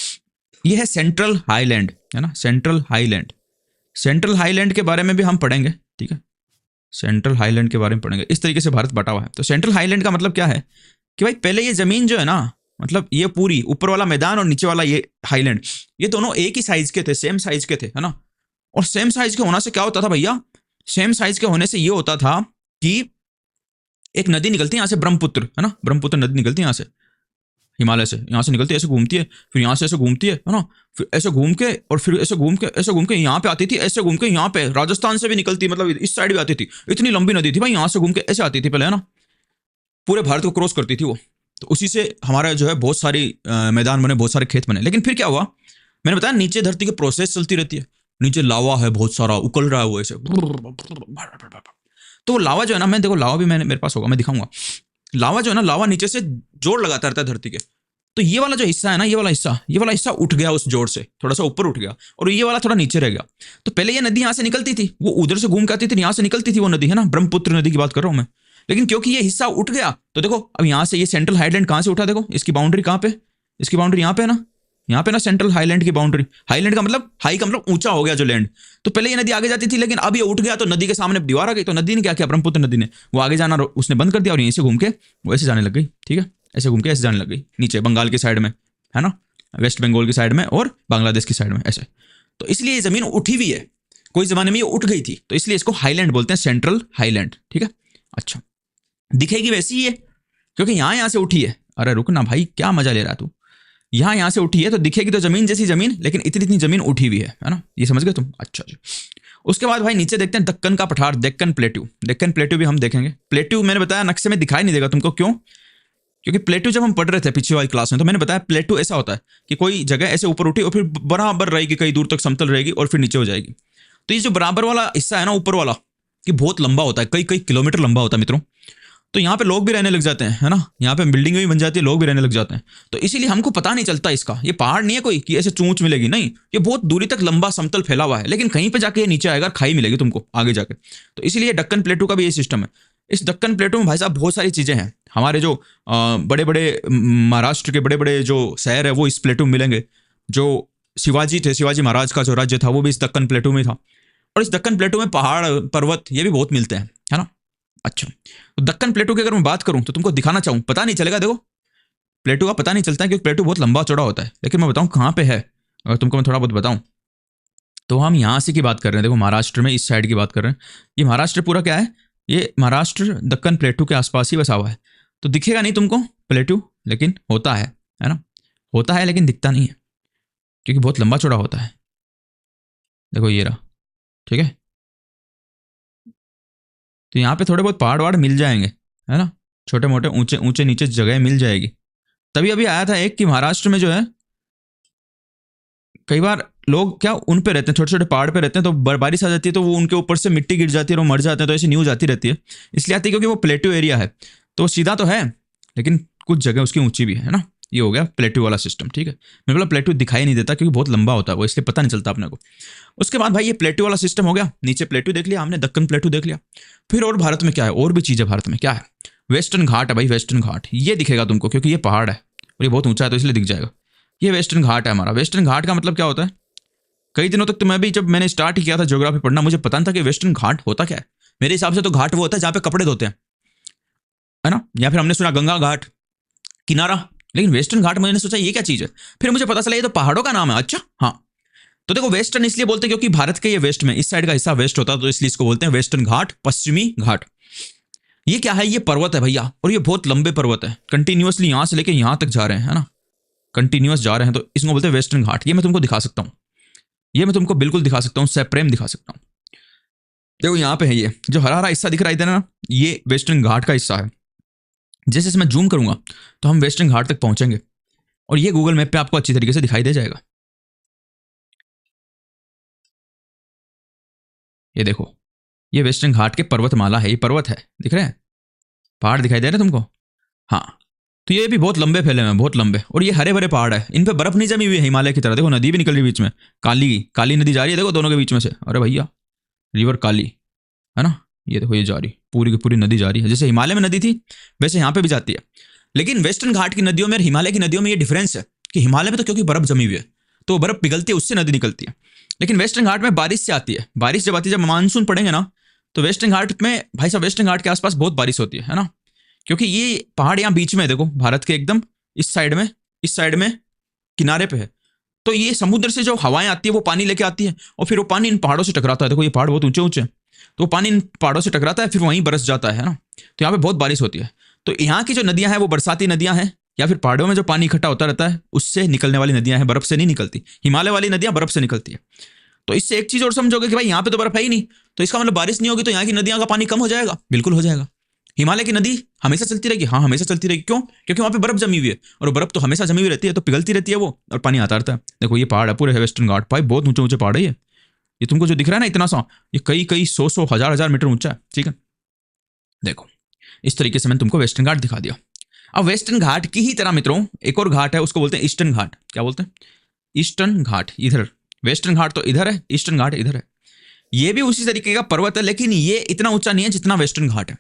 S1: ये है सेंट्रल हाईलैंड, है ना, सेंट्रल हाईलैंड। सेंट्रल हाईलैंड के बारे में भी हम पढ़ेंगे, ठीक है, सेंट्रल हाईलैंड के बारे में पढ़ेंगे। इस तरीके से भारत बटा हुआ है। तो सेंट्रल हाईलैंड का मतलब क्या है कि भाई पहले ये जमीन जो है ना, मतलब ये पूरी ऊपर वाला मैदान और नीचे वाला ये हाईलैंड, ये दोनों एक ही साइज के थे, सेम साइज के थे, है ना। और सेम साइज के होने से क्या होता था भैया, सेम साइज के होने से ये होता था कि एक नदी निकलती है यहाँ से, ब्रह्मपुत्र, है ना, ब्रह्मपुत्र नदी निकलती है यहाँ से, हिमालय से, यहाँ से निकलती है, ऐसे घूमती है, फिर यहाँ से ऐसे घूमती है ना, फिर ऐसे घूम के, और फिर ऐसे घूम के, ऐसे घूम के यहाँ पे आती थी, ऐसे घूम के यहाँ पे राजस्थान से भी निकलती, मतलब इस साइड भी आती थी। इतनी लंबी नदी थी भाई, यहाँ से घूम के ऐसे आती थी पहले, है ना। पूरे भारत को क्रॉस करती थी वो। तो उसी से हमारा जो है बहुत सारी मैदान बने, बहुत सारे खेत बने। लेकिन फिर क्या हुआ, मैंने बताया नीचे धरती की प्रोसेस चलती रहती है, नीचे लावा है बहुत सारा, उकल रहा है वो ऐसे। तो वो लावा जो है ना, मैं देखो लावा भी मैंने मेरे पास होगा, मैं दिखाऊंगा। लावा जो है ना, लावा नीचे से जोर लगाता रहता है धरती के। तो ये वाला जो हिस्सा है ना, ये वाला हिस्सा उठ गया उस जोर से, थोड़ा सा ऊपर उठ गया, और ये वाला थोड़ा नीचे रह गया। तो पहले ये नदी यहाँ से निकलती थी, वो उधर से घूम के आती थी, यहाँ से निकलती थी वो नदी, है ना, ब्रह्मपुत्र नदी की बात कर रहा हूँ मैं। लेकिन क्योंकि ये हिस्सा उठ गया, तो देखो अब यहाँ से ये सेंट्रल हाईलैंड कहाँ से उठा, देखो इसकी बाउंड्री कहाँ पे, इसकी बाउंड्री यहाँ पे है ना, यहाँ पे ना सेंट्रल हाईलैंड की बाउंड्री। हाईलैंड का मतलब, हाई का मतलब ऊंचा हो गया जो लैंड। तो पहले ये नदी आगे जाती थी, लेकिन अब ये उठ गया तो नदी के सामने दीवार आ गई। तो नदी ने क्या किया, ब्रह्मपुत्र नदी ने वो आगे जाना उसने बंद कर दिया, और यहीं से घूम के वो ऐसे जाने लग गई। ठीक है, ऐसे घूम के ऐसे जाने लग गई नीचे बंगाल की साइड में, है ना, वेस्ट बंगाल की साइड में और बांग्लादेश की साइड में ऐसे। तो इसलिए ये जमीन उठी हुई है, कोई जमाने में ये उठ गई थी, तो इसलिए इसको हाईलैंड बोलते हैं, सेंट्रल हाईलैंड। ठीक है, अच्छा दिखेगी वैसी ही है, क्योंकि यहाँ से उठी है। अरे रुक ना भाई, क्या मजा ले रहा तू, यहाँ से उठी है तो दिखेगी तो जमीन जैसी जमीन, लेकिन इतनी इतनी जमीन उठी हुई है ना, ये समझ गए तुम। अच्छा जी, उसके बाद भाई नीचे देखते हैं दक्कन का पठार, डेक्कन प्लेट्यू। डेक्कन प्लेट्यू भी हम देखेंगे। प्लेट्यू मैंने बताया नक्शे में दिखाई नहीं देगा तुमको, क्यों, क्योंकि प्लेट्यू जब हम पढ़ रहे थे पिछली वाली क्लास में, तो मैंने बताया प्लेट्यू ऐसा होता है कि कोई जगह ऐसे ऊपर उठी और फिर बराबर रहेगी, कई दूर तक समतल रहेगी और फिर नीचे हो जाएगी। तो ये जो बराबर वाला हिस्सा है ना, ऊपर वाला, कि बहुत लंबा होता है, कई कई किलोमीटर लंबा होता है मित्रों। तो यहाँ पे लोग भी रहने लग जाते हैं, है ना, यहाँ पे बिल्डिंग भी बन जाती है, लोग भी रहने लग जाते हैं। तो इसीलिए हमको पता नहीं चलता इसका, ये पहाड़ नहीं है कोई कि ऐसे चूंच मिलेगी, नहीं, ये बहुत दूरी तक लंबा समतल फैला हुआ है, लेकिन कहीं पे जाके ये नीचे आएगा, खाई मिलेगी तुमको आगे जाके। तो इसीलिए दक्कन प्लेटू का भी ये सिस्टम है। इस दक्कन प्लेटू में भाई साहब बहुत सारी चीजें हैं। हमारे जो बड़े बड़े महाराष्ट्र के बड़े बड़े जो शहर है वो इस प्लेटू में मिलेंगे। जो शिवाजी थे, शिवाजी महाराज का जो राज्य था वो भी इस दक्कन प्लेटू में था। और इस दक्कन प्लेटू में पहाड़ पर्वत ये भी बहुत मिलते हैं, है ना। अच्छा, तो दक्कन प्लेटू की अगर मैं बात करूं तो तुमको दिखाना चाहूं, पता नहीं चलेगा, देखो प्लेटू का पता नहीं चलता है क्योंकि प्लेटू बहुत लंबा चौड़ा होता है। लेकिन मैं बताऊं कहां पे है, अगर तुमको मैं थोड़ा बहुत बताऊं तो हम यहां से की बात कर रहे हैं। देखो महाराष्ट्र में इस साइड की बात कर रहे हैं। ये महाराष्ट्र पूरा क्या है, ये महाराष्ट्र दक्कन प्लेटू के आसपास ही बसा हुआ है। तो दिखेगा नहीं तुमको प्लेटू, लेकिन होता है ना, होता है लेकिन दिखता नहीं है क्योंकि बहुत लंबा चौड़ा होता है। देखो ये रहा, ठीक है। तो यहाँ पे थोड़े बहुत पहाड़ वहाड़ मिल जाएंगे, है ना, छोटे मोटे ऊंचे ऊंचे नीचे जगह मिल जाएगी। तभी अभी आया था एक कि महाराष्ट्र में जो है कई बार लोग क्या उन पे रहते हैं, छोटे छोटे पहाड़ पे रहते हैं, तो बारिश आ जाती है तो वो उनके ऊपर से मिट्टी गिर जाती है और वो मर जाते हैं। तो ऐसी न्यूज आती रहती है, इसलिए आती है क्योंकि वो प्लेट्यू एरिया है। तो सीधा तो है लेकिन कुछ जगह उसकी ऊंची भी है ना। ये हो गया प्लेट्यू वाला सिस्टम, ठीक है। मेरे बोला प्लेट्यू दिखाई नहीं देता क्योंकि बहुत लंबा होता है वो, इसलिए पता नहीं चलता अपने को। उसके बाद भाई ये प्लेट्यू वाला सिस्टम हो गया, नीचे प्लेट्यू देख लिया हमने, दक्कन प्लेट्यू देख लिया। फिर और भारत में क्या है, और भी चीज़ है भारत में, क्या है, वेस्टर्न घाट है भाई, वेस्टर्न घाट। ये दिखेगा तुमको क्योंकि ये पहाड़ है और ये बहुत ऊंचा है तो इसलिए दिख जाएगा। ये वेस्टर्न घाट है हमारा। वेस्टर्न घाट का मतलब क्या होता है, कई दिनों तक तो मैं भी जब मैंने स्टार्ट किया था ज्योग्राफी पढ़ना, मुझे पता नहीं था कि वेस्टर्न घाट होता क्या है। मेरे हिसाब से तो घाट वो होता है जहाँ पे कपड़े धोते हैं, है ना, या फिर हमने सुना गंगा घाट किनारा, लेकिन वेस्टर्न घाट मैंने सोचा ये क्या चीज़ है। फिर मुझे पता चला ये तो पहाड़ों का नाम है। अच्छा हाँ, तो देखो वेस्टर्न इसलिए बोलते हैं क्योंकि भारत के ये वेस्ट में, इस साइड का हिस्सा वेस्ट होता है, तो इसलिए इसको बोलते हैं वेस्टर्न घाट, पश्चिमी घाट। ये क्या है, ये पर्वत है भैया, और ये बहुत लंबे पर्वत है, कंटिन्यूअसली यहाँ से लेके यहाँ तक जा रहे हैं, है ना, कंटिन्यूअस जा रहे हैं, तो इसको बोलते हैं वेस्टर्न घाट। ये मैं तुमको दिखा सकता हूँ, ये मैं तुमको बिल्कुल दिखा सकता हूँ, सेप्रेम दिखा सकता हूँ। देखो यहाँ पे है, ये जो हरा हरा हिस्सा दिख रहा है इधर ना, ये वेस्टर्न घाट का हिस्सा है। जैसे जैसे मैं जूम करूंगा तो हम वेस्टर्न घाट तक पहुंचेंगे, और ये गूगल मैप पे आपको अच्छी तरीके से दिखाई दे जाएगा। ये देखो, ये वेस्टर्न घाट के पर्वतमाला है, ये पर्वत है, दिख रहे हैं, पहाड़ दिखाई दे रहे हैं तुमको। हाँ, तो ये भी बहुत लंबे फैले हुए हैं, बहुत लंबे, और ये हरे भरे पहाड़ है, इन पे बर्फ नहीं जमी हुई है हिमालय की तरह। देखो नदी भी निकल रही है बीच में, काली नदी जा रही है, देखो दोनों के बीच में से। अरे भैया, रिवर काली, है ना, ये देखो ये जा रही, पूरी की पूरी नदी जा रही है। जैसे हिमालय में नदी थी वैसे यहाँ पे भी जाती है। लेकिन वेस्टर्न घाट की नदियों में और हिमालय की नदियों में ये डिफरेंस है कि हिमालय में तो क्योंकि बर्फ जमी हुई है तो बर्फ पिघलती है, उससे नदी निकलती है। लेकिन वेस्टर्न घाट में बारिश से आती है। बारिश जब आती है, जब मानसून पड़ेंगे ना, तो वेस्टर्न घाट में भाई साहब, वेस्टर्न घाट के आसपास बहुत बारिश होती है ना, क्योंकि ये पहाड़ यहाँ बीच में है, देखो भारत के एकदम इस साइड में किनारे पे है। तो ये समुद्र से जो हवाएं आती है वो पानी लेके आती है, और फिर वो पानी इन पहाड़ों से टकराता है। देखो ये पहाड़ बहुत ऊंचे ऊंचे हैं, तो वो पानी इन पहाड़ों से टकराता है, फिर वहीं बरस जाता है ना। तो यहाँ पे बहुत बारिश होती है। तो यहाँ की जो नदियां हैं वो बरसाती नदियां हैं, या फिर पहाड़ों में जो पानी इकट्ठा होता रहता है उससे निकलने वाली नदियां हैं, बर्फ से नहीं निकलती। हिमालय वाली नदियां बर्फ से निकलती है। तो इससे एक चीज और समझोगे कि भाई यहाँ पे तो बर्फ है ही नहीं, तो इसका मतलब बारिश नहीं होगी तो यहाँ की नदियां का पानी कम हो जाएगा। बिल्कुल हो जाएगा। हिमालय की नदी हमेशा चलती रहेगी, हाँ हमेशा चलती रहेगी। क्यों? क्योंकि वहां पे बर्फ जमी हुई है, और बर्फ तो हमेशा जमी हुई रहती है, तो पिघलती रहती है वो, और पानी आता रहता है। देखो ये पहाड़ है, पूरे वेस्टर्न घाट भाई, बहुत ऊंचे ऊंचे पहाड़ है ये तुमको जो दिख रहा है ना इतना सा, ये कई कई सौ हजार हजार मीटर ऊंचा है, ठीक है। देखो इस तरीके से मैंने तुमको वेस्टर्न घाट दिखा दिया। अब वेस्टर्न घाट की ही तरह मित्रों एक और घाट है, उसको बोलते हैं ईस्टर्न घाट। क्या बोलते हैं? ईस्टर्न घाट। इधर वेस्टर्न घाट तो इधर है, ईस्टर्न घाट इधर है। ये भी उसी तरीके का पर्वत है, लेकिन ये इतना ऊंचा नहीं है जितना वेस्टर्न घाट है।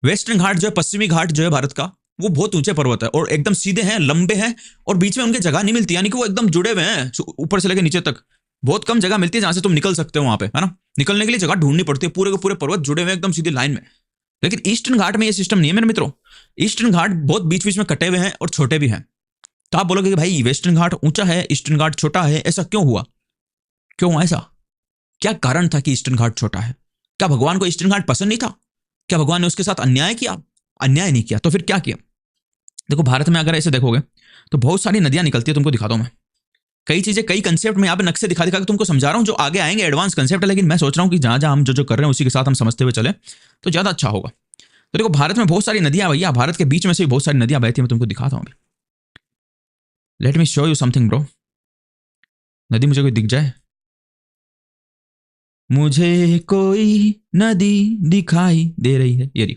S1: वेस्टर्न घाट जो है, पश्चिमी घाट जो है भारत का, वो बहुत ऊंचे पर्वत है और एकदम सीधे हैं, लंबे हैं, और बीच में उनकी जगह नहीं मिलती, यानी कि वो एकदम जुड़े हुए हैं ऊपर से लेकर नीचे तक। बहुत कम जगह मिलती है जहां से तुम निकल सकते हो वहां पे, है ना। निकलने के लिए जगह ढूंढनी पड़ती है, पूरे के पूरे पर्वत जुड़े हुए एकदम सीधी लाइन में। लेकिन ईस्टर्न घाट में ये सिस्टम नहीं है मेरे मित्रों। ईस्टर्न घाट बहुत बीच बीच में कटे हुए हैं और छोटे भी हैं। तो आप बोलोगे कि भाई वेस्टर्न घाट ऊंचा है, ईस्टर्न घाट छोटा है, ऐसा क्यों हुआ? क्यों हुआ ऐसा? क्या कारण था कि ईस्टर्न घाट छोटा है? क्या भगवान को ईस्टर्न घाट पसंद नहीं था? क्या भगवान ने उसके साथ अन्याय किया? अन्याय नहीं किया, तो फिर क्या किया? देखो भारत में अगर ऐसे देखोगे तो बहुत सारी नदियां निकलती है, तुमको दिखाता हूं मैं। कई चीजें, कई कंसेप्ट में यहाँ पे नक्शे दिखा दिखा के तुमको समझा रहा हूँ, जो आगे आएंगे एडवांस कंसेप्ट है, लेकिन मैं सोच रहा हूँ कि जहां जहां हम जो जो कर रहे हैं उसी के साथ हम समझते हुए चले तो ज्यादा अच्छा होगा। तो देखो भारत में बहुत सारी नदियां भैया, भारत के बीच में से भी बहुत सारी नदियां बहती है, मैं तुमको दिखाता हूँ अभी। Let me show you something bro. नदी मुझे कोई दिख जाए, मुझे कोई नदी दिखाई दे रही है, ये रही।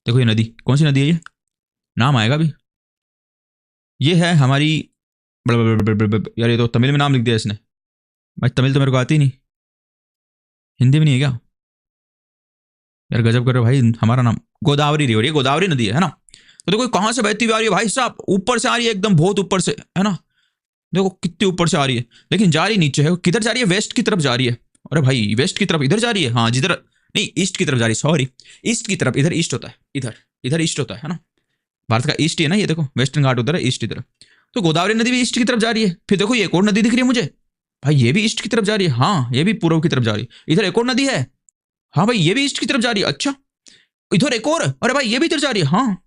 S1: देखो ये नदी, कौन सी नदी है ये? नाम आएगा अभी। ये है हमारी यार, ये तो तमिल में नाम लिख दिया इसने भाई। तमिल तो मेरे को आती नहीं, हिंदी में नहीं है क्या यार? गजब कर रहे हो भाई। हमारा नाम गोदावरी रही, और ये गोदावरी नदी है ना। तो देखो कहां से बहती हुई आ रही है भाई साहब, ऊपर से आ रही है, एकदम बहुत ऊपर से, है ना। देखो कितनी ऊपर से आ रही है, लेकिन जा रही नीचे है। किधर जा रही है? वेस्ट की तरफ जा रही है। अरे भाई वेस्ट की तरफ इधर जा रही है, हाँ जिधर, नहीं ईस्ट की तरफ जा रही है, सॉरी ईस्ट की तरफ। इधर ईस्ट होता है, इधर इधर ईस्ट होता है ना। भारत का ईस्ट ही है ना ये, देखो वेस्टर्न घाट उधर है, ईस्ट इधर। तो गोदावरी नदी भी ईस्ट की तरफ जा रही है। फिर देखो ये एक और नदी दिख रही है मुझे भाई, ये भी ईस्ट की तरफ जा रही है, हाँ ये भी पूर्व की तरफ जा रही है। इधर एक और नदी है, हाँ भाई ये भी ईस्ट की तरफ जा रही है। अच्छा इधर एक और, अरे भाई ये भी इधर जा रही है, हाँ।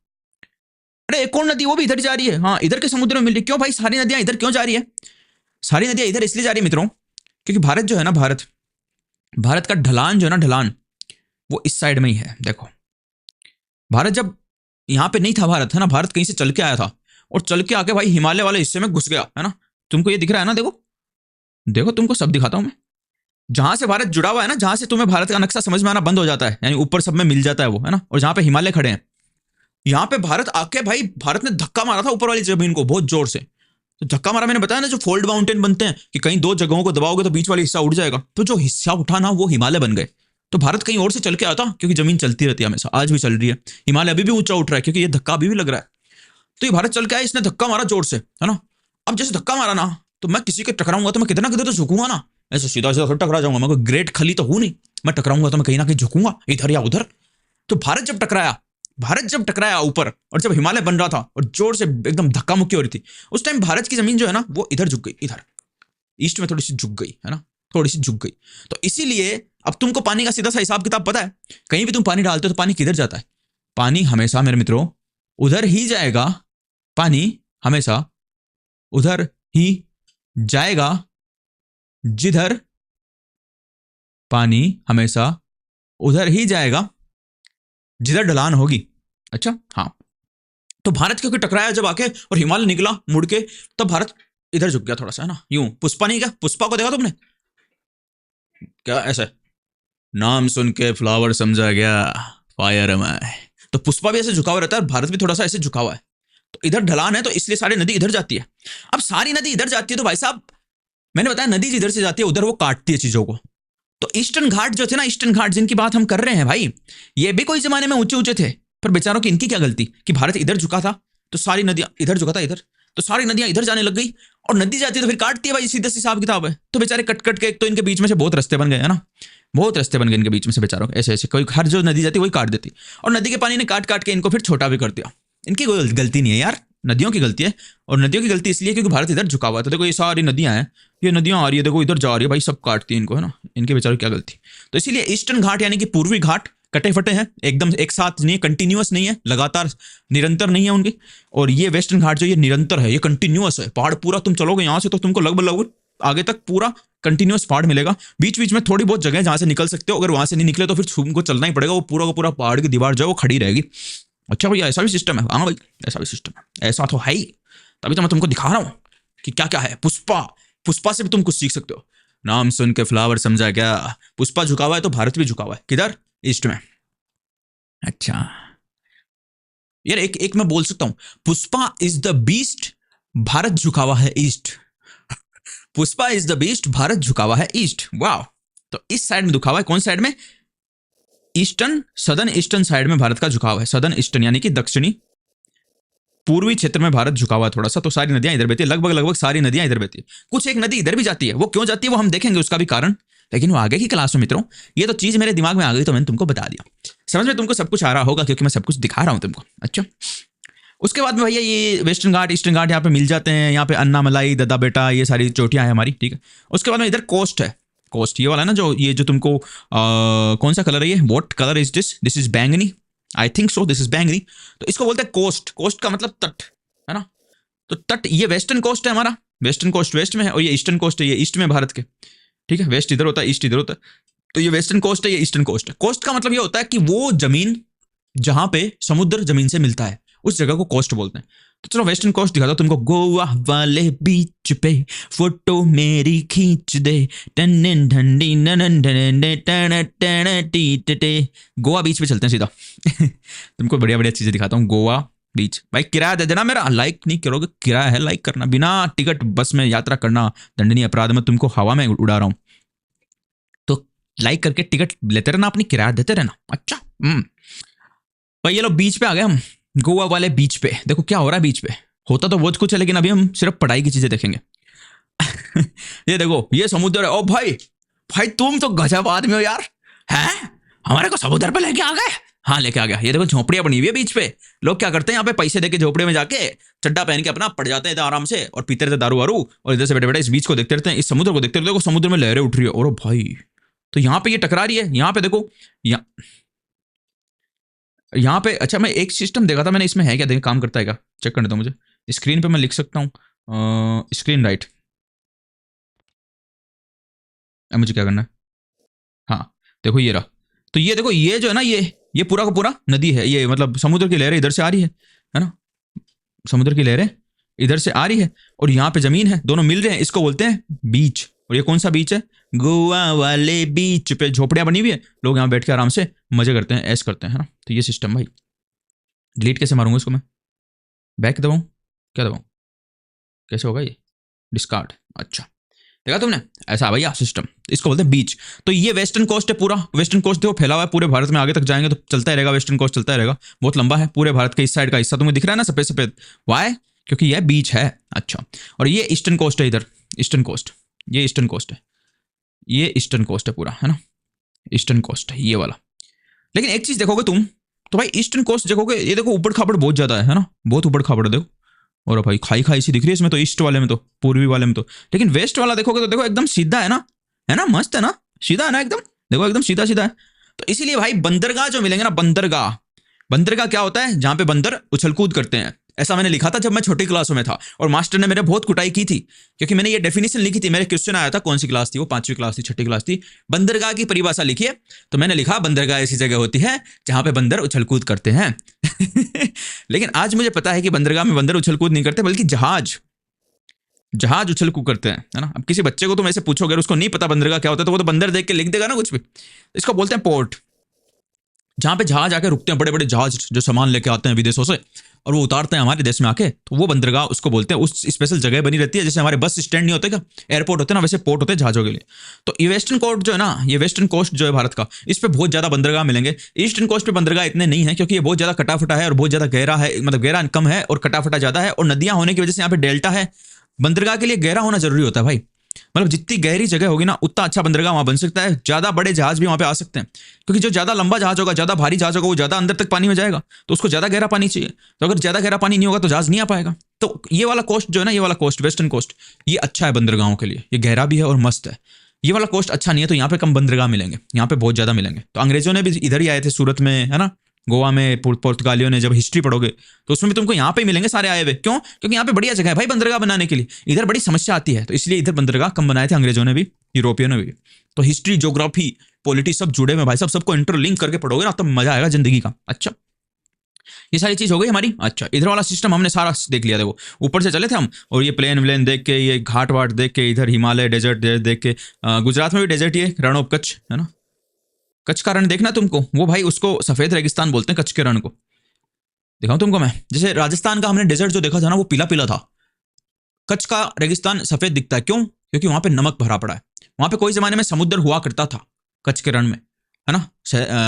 S1: अरे एक और नदी वो भी इधर जा रही है, हाँ इधर के समुद्र में मिल रही है। क्यों भाई सारी नदियां इधर क्यों जा रही है? सारी नदियां इधर इसलिए जा रही है मित्रों, क्योंकि भारत जो है ना, भारत का ढलान जो है ना, ढलान वो इस साइड में ही है। देखो भारत जब यहाँ पे नहीं था, भारत है ना, भारत कहीं से चल के आया था, और चल के आके भाई हिमालय वाले हिस्से में घुस गया, है ना। तुमको ये दिख रहा है ना, देखो देखो तुमको सब दिखाता हूं मैं। जहां से भारत जुड़ा हुआ है ना, जहां से तुम्हें भारत का नक्शा समझ में आना बंद हो जाता है, यानी ऊपर सब में मिल जाता है वो, है ना। और जहां पे हिमालय खड़े हैं, यहाँ पे भारत आके भाई, भारत ने धक्का मारा था ऊपर वाली जमीन को बहुत जोर से। तो धक्का मारा, मैंने बताया ना, जो फोल्ड माउंटेन बनते हैं कि कहीं दो जगहों को दबाओगे तो बीच वाली हिस्सा उठ जाएगा, तो जो हिस्सा उठा ना वो हिमालय बन गए। तो भारत कहीं और से चल के आता, क्योंकि जमीन चलती रहती है हमेशा, आज भी चल रही है। हिमालय अभी भी ऊंचा उठ रहा है, क्योंकि ये धक्का अभी भी लग रहा है। तो ये भारत चल के आया, इसने धक्का मारा जोर से, है ना। अब जैसे धक्का मारा ना, तो मैं किसी के टकराऊंगा तो मैं कितना किधर तो झुकूंगा ना, ऐसे सीधा सीधा टकरा जाऊंगा। मैं कोई ग्रेट खली तो हूं नहीं, मैं टकराऊंगा तो मैं कहीं ना कहीं झुकूंगा, इधर या उधर। तो भारत जब टकराया ऊपर, और जब हिमालय बन रहा था और जोर से एकदम धक्का मुक्की हो रही थी, उस टाइम भारत की जमीन जो है ना वो इधर झुक गई, इधर ईस्ट में थोड़ी सी झुक गई, है ना, थोड़ी सी झुक गई। तो इसीलिए अब तुमको पानी का सीधा सा हिसाब किताब पता है। कहीं भी तुम पानी डालते हो तो पानी किधर जाता है? पानी हमेशा मेरे मित्रों उधर ही जाएगा। पानी हमेशा उधर ही जाएगा जिधर, पानी हमेशा उधर ही जाएगा जिधर ढलान होगी। अच्छा हाँ, तो भारत क्योंकि टकराया जब आके और हिमालय निकला मुड़ के, तब भारत इधर झुक गया थोड़ा सा, है ना। यूं पुष्पा नहीं, क्या पुष्पा को देखा तुमने? क्या ऐसे नाम सुन के फ्लावर समझा गया, फायर मैं। तो पुष्पा भी ऐसे झुका हुआ रहता है, भारत भी थोड़ा सा ऐसे झुका हुआ है। तो इधर ढलान है, तो इसलिए सारी नदी इधर जाती है। अब सारी नदी इधर जाती है तो भाई साहब, मैंने बताया नदी जिधर से जाती है उधर वो काटती है चीजों को। तो ईस्टर्न घाट जो थे ना, ईस्टर्न घाट जिनकी बात हम कर रहे हैं भाई, ये भी कोई जमाने में ऊंचे ऊंचे थे, पर बेचारों की इनकी क्या गलती कि भारत इधर झुका था तो सारी नदियां इधर झुका था, इधर तो सारी नदियां इधर जाने लग गई, और नदी जाती है तो फिर काटती है भाई, सीधा सी हिसाब किताब है। तो बेचारे कट कट के, एक तो इनके बीच में से बहुत रास्ते बन गए, है ना, बहुत रास्ते बन गए इनके बीच में से बेचारों, ऐसे ऐसे कोई हर जो नदी जाती है वही काट देती, और नदी के पानी ने काट काट के इनको फिर छोटा भी कर दिया। इनकी कोई गलती नहीं है यार, नदियों की गलती है। और नदियों की गलती इसलिए क्योंकि भारत इधर झुका हुआ है। तो देखो ये सारी नदियां हैं, ये नदियां आ रही है, देखो इधर जा रही है भाई, सब काटती है इनको, है ना। इनके बेचारों की क्या गलती? तो इसीलिए ईस्टर्न घाट यानी कि पूर्वी घाट कटे फटे हैं, एकदम एक साथ नहीं है, कंटिन्यूअस नहीं है, लगातार निरंतर नहीं है उनकी। और ये वेस्टर्न घाट जो ये निरंतर है, ये कंटिन्यूअस है। पहाड़ पूरा तुम चलोगे यहाँ से तो तुमको लगभग लगभग आगे तक पूरा कंटिन्यूअस पहाड़ मिलेगा, बीच बीच में थोड़ी बहुत जगह जहां से निकल सकते हो, अगर वहां से नहीं निकले तो फिर तुमको चलना ही पड़ेगा, वो पूरा का पूरा पहाड़ की दीवार जो है वो खड़ी रहेगी। अच्छा भैया ऐसा भी सिस्टम है? हाँ भाई ऐसा भी सिस्टम है, ऐसा तो है ही, तभी तो मैं तुमको दिखा रहा हूँ कि क्या क्या है। पुष्पा, पुष्पा से भी तुम कुछ सीख सकते हो। नाम सुन के फ्लावर समझा क्या? पुष्पा झुका हुआ है तो भारत भी झुका हुआ है। किधर? ईस्ट में। अच्छा यार एक एक मैं बोल सकता हूँ, Pushpa is the beast, Bharat झुका हुआ है east. Pushpa is the beast, Bharat झुका हुआ है ईस्ट। वाह, तो इस साइड में झुका हुआ है, कौन साइड में? ईस्टर्न, सदर्न ईस्टर्न साइड में भारत का झुकाव है, सदर्न ईस्टर्न यानी कि दक्षिणी पूर्वी क्षेत्र में भारत झुका हुआ है थोड़ा सा, तो सारी नदियां इधर बहती है, लगभग लगभग सारी नदियां इधर बहती है। कुछ एक नदी इधर भी जाती है, वो क्यों जाती है वो हम देखेंगे उसका भी कारण, लेकिन वो आगे की क्लास में मित्रों। ये तो चीज मेरे दिमाग में आ गई तो मैंने तुमको बता दिया। समझ में तुमको सब कुछ आ रहा होगा क्योंकि मैं सब कुछ दिखा रहा हूं तुमको। अच्छा, उसके बाद में भैया ये वेस्टर्न घाट ईस्टर्न घाट यहाँ पे मिल जाते हैं, यहाँ पे अन्नामलाई, दद्दा बेटा, ये सारी चोटियां हैं हमारी, ठीक है। उसके बाद में इधर कोस्ट है, कोस्ट ये वाला ना, जो ये जो तुमको कौन सा कलर है ये, what colour is this? This is baingani, I think so, this is baingani. तो इसको बोलते हैं कोस्ट, कोस्ट का मतलब तट है ना। तो तट, ये वेस्टर्न कोस्ट है हमारा, वेस्टर्न कोस्ट वेस्ट में है, और ये ईस्टर्न कोस्ट है, ये ईस्ट में भारत के, ठीक है। वेस्ट इधर होता है, ईस्ट इधर होता है, तो ये वेस्टर्न कोस्ट है, ये ईस्टर्न कोस्ट है। कोस्ट का मतलब ये होता है कि वो जमीन जहां पे समुद्र जमीन से मिलता है उस जगह को कोस्ट बोलते हैं। तो चलो वेस्टर्न कोस्ट दिखाता हूं तुमको। गोवा वाले बीच पे फोटो मेरी खींच दे, टन ठंडी नन गोवा बीच पे चलते हैं सीधा। तुमको बढ़िया बढ़िया चीजें दिखाता हूँ। गोवा बीच, भाई किराया दे देना मेरा, लाइक नहीं करोगे, किराया है लाइक करना। बिना टिकट बस में यात्रा करना दंडनीय अपराध, में तुमको हवा में उड़ा रहा हूं, तो लाइक करके टिकट लेते रहना, अपनी किराया देते रहना। अच्छा भाई ये लो बीच पे आ गए हम, गोवा वाले बीच पे। देखो क्या हो रहा है बीच पे, होता तो बहुत कुछ है लेकिन अभी हम सिर्फ पढ़ाई की चीजें देखेंगे। ये देखो ये समुद्र है। ओ भाई, भाई तुम तो गजब आदमी हो यार, हैं हमारे को समुद्र पे लेके आ गए। हाँ लेके आ गया। ये देखो झोपड़ियां बनी हुई है बीच पे, लोग क्या करते हैं यहाँ पे पैसे देके झोपड़े में जाके चड्डा पहन के अपना पड़ जाते हैं इधर आराम से, और पीते रहते दारू वारू, और इधर से बैठे बैठे इस बीच को देखते रहते हैं, इस समुद्र को देखते रहते। देखो समुद्र में लहरें उठ रही है, और भाई तो यहाँ पे ये टकरा रही है, यहाँ पे देखो, यहाँ पे। अच्छा मैं एक सिस्टम देखा था मैंने, इसमें है क्या, देखिए काम करता है क्या, चेक करने दो मुझे। स्क्रीन पे मैं लिख सकता हूँ स्क्रीन राइट, मुझे क्या करना है, हाँ देखो ये रहा। तो ये देखो ये जो है ना, ये पूरा का पूरा नदी है, ये मतलब समुद्र की लहरें इधर से आ रही है ना, समुद्र की लहरें इधर से आ रही है, और यहाँ पे जमीन है, दोनों मिल रहे हैं, इसको बोलते हैं बीच। और ये कौन सा बीच है? गोवा वाले बीच पे झोपड़ियां बनी हुई है, लोग यहाँ बैठ के आराम से मजे करते हैं, ऐश करते हैं, है ना। तो ये सिस्टम भाई, डिलीट कैसे मारूंगा इसको मैं, बैक दबाऊं, क्या दबाऊं, कैसे होगा ये, डिस्कार्ड। अच्छा देखा तुमने, ऐसा भैया सिस्टम, इसको बोलते हैं बीच। तो ये वेस्टर्न कोस्ट है पूरा, वेस्टर्न कोस्ट देखो फैला हुआ है पूरे भारत में, आगे तक जाएंगे तो चलता ही रहेगा, वेस्टर्न कोस्ट चलता ही रहेगा, बहुत लंबा है, पूरे भारत के इस साइड का हिस्सा तुम्हें दिख रहा है ना सफेद सफेद, वाई, क्योंकि यह बीच है। अच्छा, और ये ईस्टर्न कोस्ट है इधर, ईस्टर्न कोस्ट, ये ईस्टर्न कोस्ट है, ये ईस्टर्न कोस्ट है पूरा, है ना, ईस्टर्न कोस्ट है ये वाला। लेकिन एक चीज देखोगे तुम, तो भाई ईस्टर्न कोस्ट देखोगे, ये देखो ऊबड़ खाबड़ बहुत ज्यादा है ना, बहुत ऊबड़ खाबड़ देखो, और भाई खाई खाई सी दिख रही है इसमें तो, ईस्ट वाले में तो, पूर्वी वाले में तो। लेकिन वेस्ट वाला देखोगे तो देखो एकदम सीधा है ना, मस्त है ना, सीधा है ना एकदम, देखो एकदम सीधा सीधा है। तो इसीलिए भाई बंदरगाह जो मिलेंगे ना, बंदरगाह, बंदरगाह क्या होता है, जहां पे बंदर उछल कूद करते हैं, ऐसा मैंने लिखा था जब मैं छोटी क्लासों में था, और मास्टर ने मेरे बहुत कुटाई की थी, क्योंकि मैंने ये डेफिनेशन लिखी थी, मेरे क्वेश्चन आया था, कौन सी क्लास थी वो, 5वीं क्लास थी, 6ठी क्लास थी, बंदरगाह की परिभाषा लिखिए। तो मैंने लिखा बंदरगाह ऐसी जगह होती है जहां पे बंदर उछल कूद करते हैं। लेकिन आज मुझे पता है कि बंदरगाह में बंदर उछल कूद नहीं करते, बल्कि जहाज उछल कूद करते हैं, है ना। अब किसी बच्चे को तुम ऐसे पूछोगे, उसको नहीं पता बंदरगाह क्या होता है, तो वो तो बंदर देख के लिख देगा ना कुछ भी। इसको बोलते हैं पोर्ट, जहां पे जहाज आके रुकते हैं, बड़े बड़े जहाज जो सामान लेके आते हैं विदेशों से, और वो उतारते हैं हमारे देश में आके, तो वो बंदरगाह उसको बोलते हैं। उस स्पेशल जगह बनी रहती है, जैसे हमारे बस स्टैंड नहीं होते क्या, एयरपोर्ट होते हैं ना, वैसे पोर्ट होते हैं जहाजों के लिए। तो ये वेस्टर्न कोस्ट जो है ना, ये वेस्टर्न कोस्ट जो है भारत का, इस पे बहुत ज्यादा बंदरगाह मिलेंगे। ईस्टर्न कोस्ट पे बंदरगाह इतने नहीं है, क्योंकि ये बहुत ज्यादा कटाफटा है और बहुत ज्यादा गहरा है, मतलब गहरा कम है और कटाफटा ज्यादा है, और नदियां होने की वजह से यहाँ पे डेल्टा है। बंदरगाह के लिए गहरा होना जरूरी होता है भाई, मतलब जितनी गहरी जगह होगी ना, उतना अच्छा बंदरगाह वहां बन सकता है, ज्यादा बड़े जहाज भी वहां पे आ सकते हैं, क्योंकि जो ज्यादा लंबा जहाज होगा, ज्यादा भारी जहाज होगा, वो ज्यादा अंदर तक पानी में जाएगा, तो उसको ज्यादा गहरा पानी चाहिए। तो अगर ज्यादा गहरा पानी नहीं होगा तो जहाज नहीं आ पाएगा। तो ये वाला कोस्ट जो है ना, ये वाला कोस्ट वेस्टर्न कोस्ट, ये अच्छा है बंदरगाहों के लिए, ये गहरा भी है और मस्त है। ये वाला कोस्ट अच्छा नहीं है, तो यहाँ पे कम बंदरगाह मिलेंगे, यहाँ पे बहुत ज्यादा मिलेंगे। तो अंग्रेजों ने भी इधर ही आए थे सूरत में, है ना, गोवा में पुर्तगालियों ने जब हिस्ट्री पढ़ोगे तो उसमें भी तुमको यहाँ पे मिलेंगे सारे आए हुए। क्यों? क्योंकि यहाँ पे बढ़िया जगह है भाई बंदरगाह बनाने के लिए। इधर बड़ी समस्या आती है, तो इसलिए इधर बंदरगाह कम बनाए थे अंग्रेजों ने भी, यूरोपियनों ने भी। तो हिस्ट्री, ज्योग्राफी, पॉलिटी सब जुड़े हुए भाई साहब, सबको इंटरलिंक करके पढ़ोगे ना, तब मजा आएगा जिंदगी का। अच्छा, ये सारी चीज हो गई हमारी। अच्छा, इधर वाला सिस्टम हमने सारा देख लिया। देखो ऊपर से चले थे हम, और ये प्लेन व्लेन देख के, ये घाट वाट देख के, इधर हिमालय डेजर्ट देख के, गुजरात में भी डेजर्ट ये रण ऑफ कच्छ है ना। कच्छ का रण देखना तुमको, वो भाई उसको सफेद रेगिस्तान बोलते हैं, कच्छ के रण को। दिखाऊं तुमको मैं, जैसे राजस्थान का हमने डेजर्ट जो देखा था ना, वो पीला पीला था। कच्छ का रेगिस्तान सफेद दिखता है, क्यों? क्योंकि वहां पे नमक भरा पड़ा है। वहां पे कोई जमाने में समुद्र हुआ करता था कच्छ के रण में, है ना,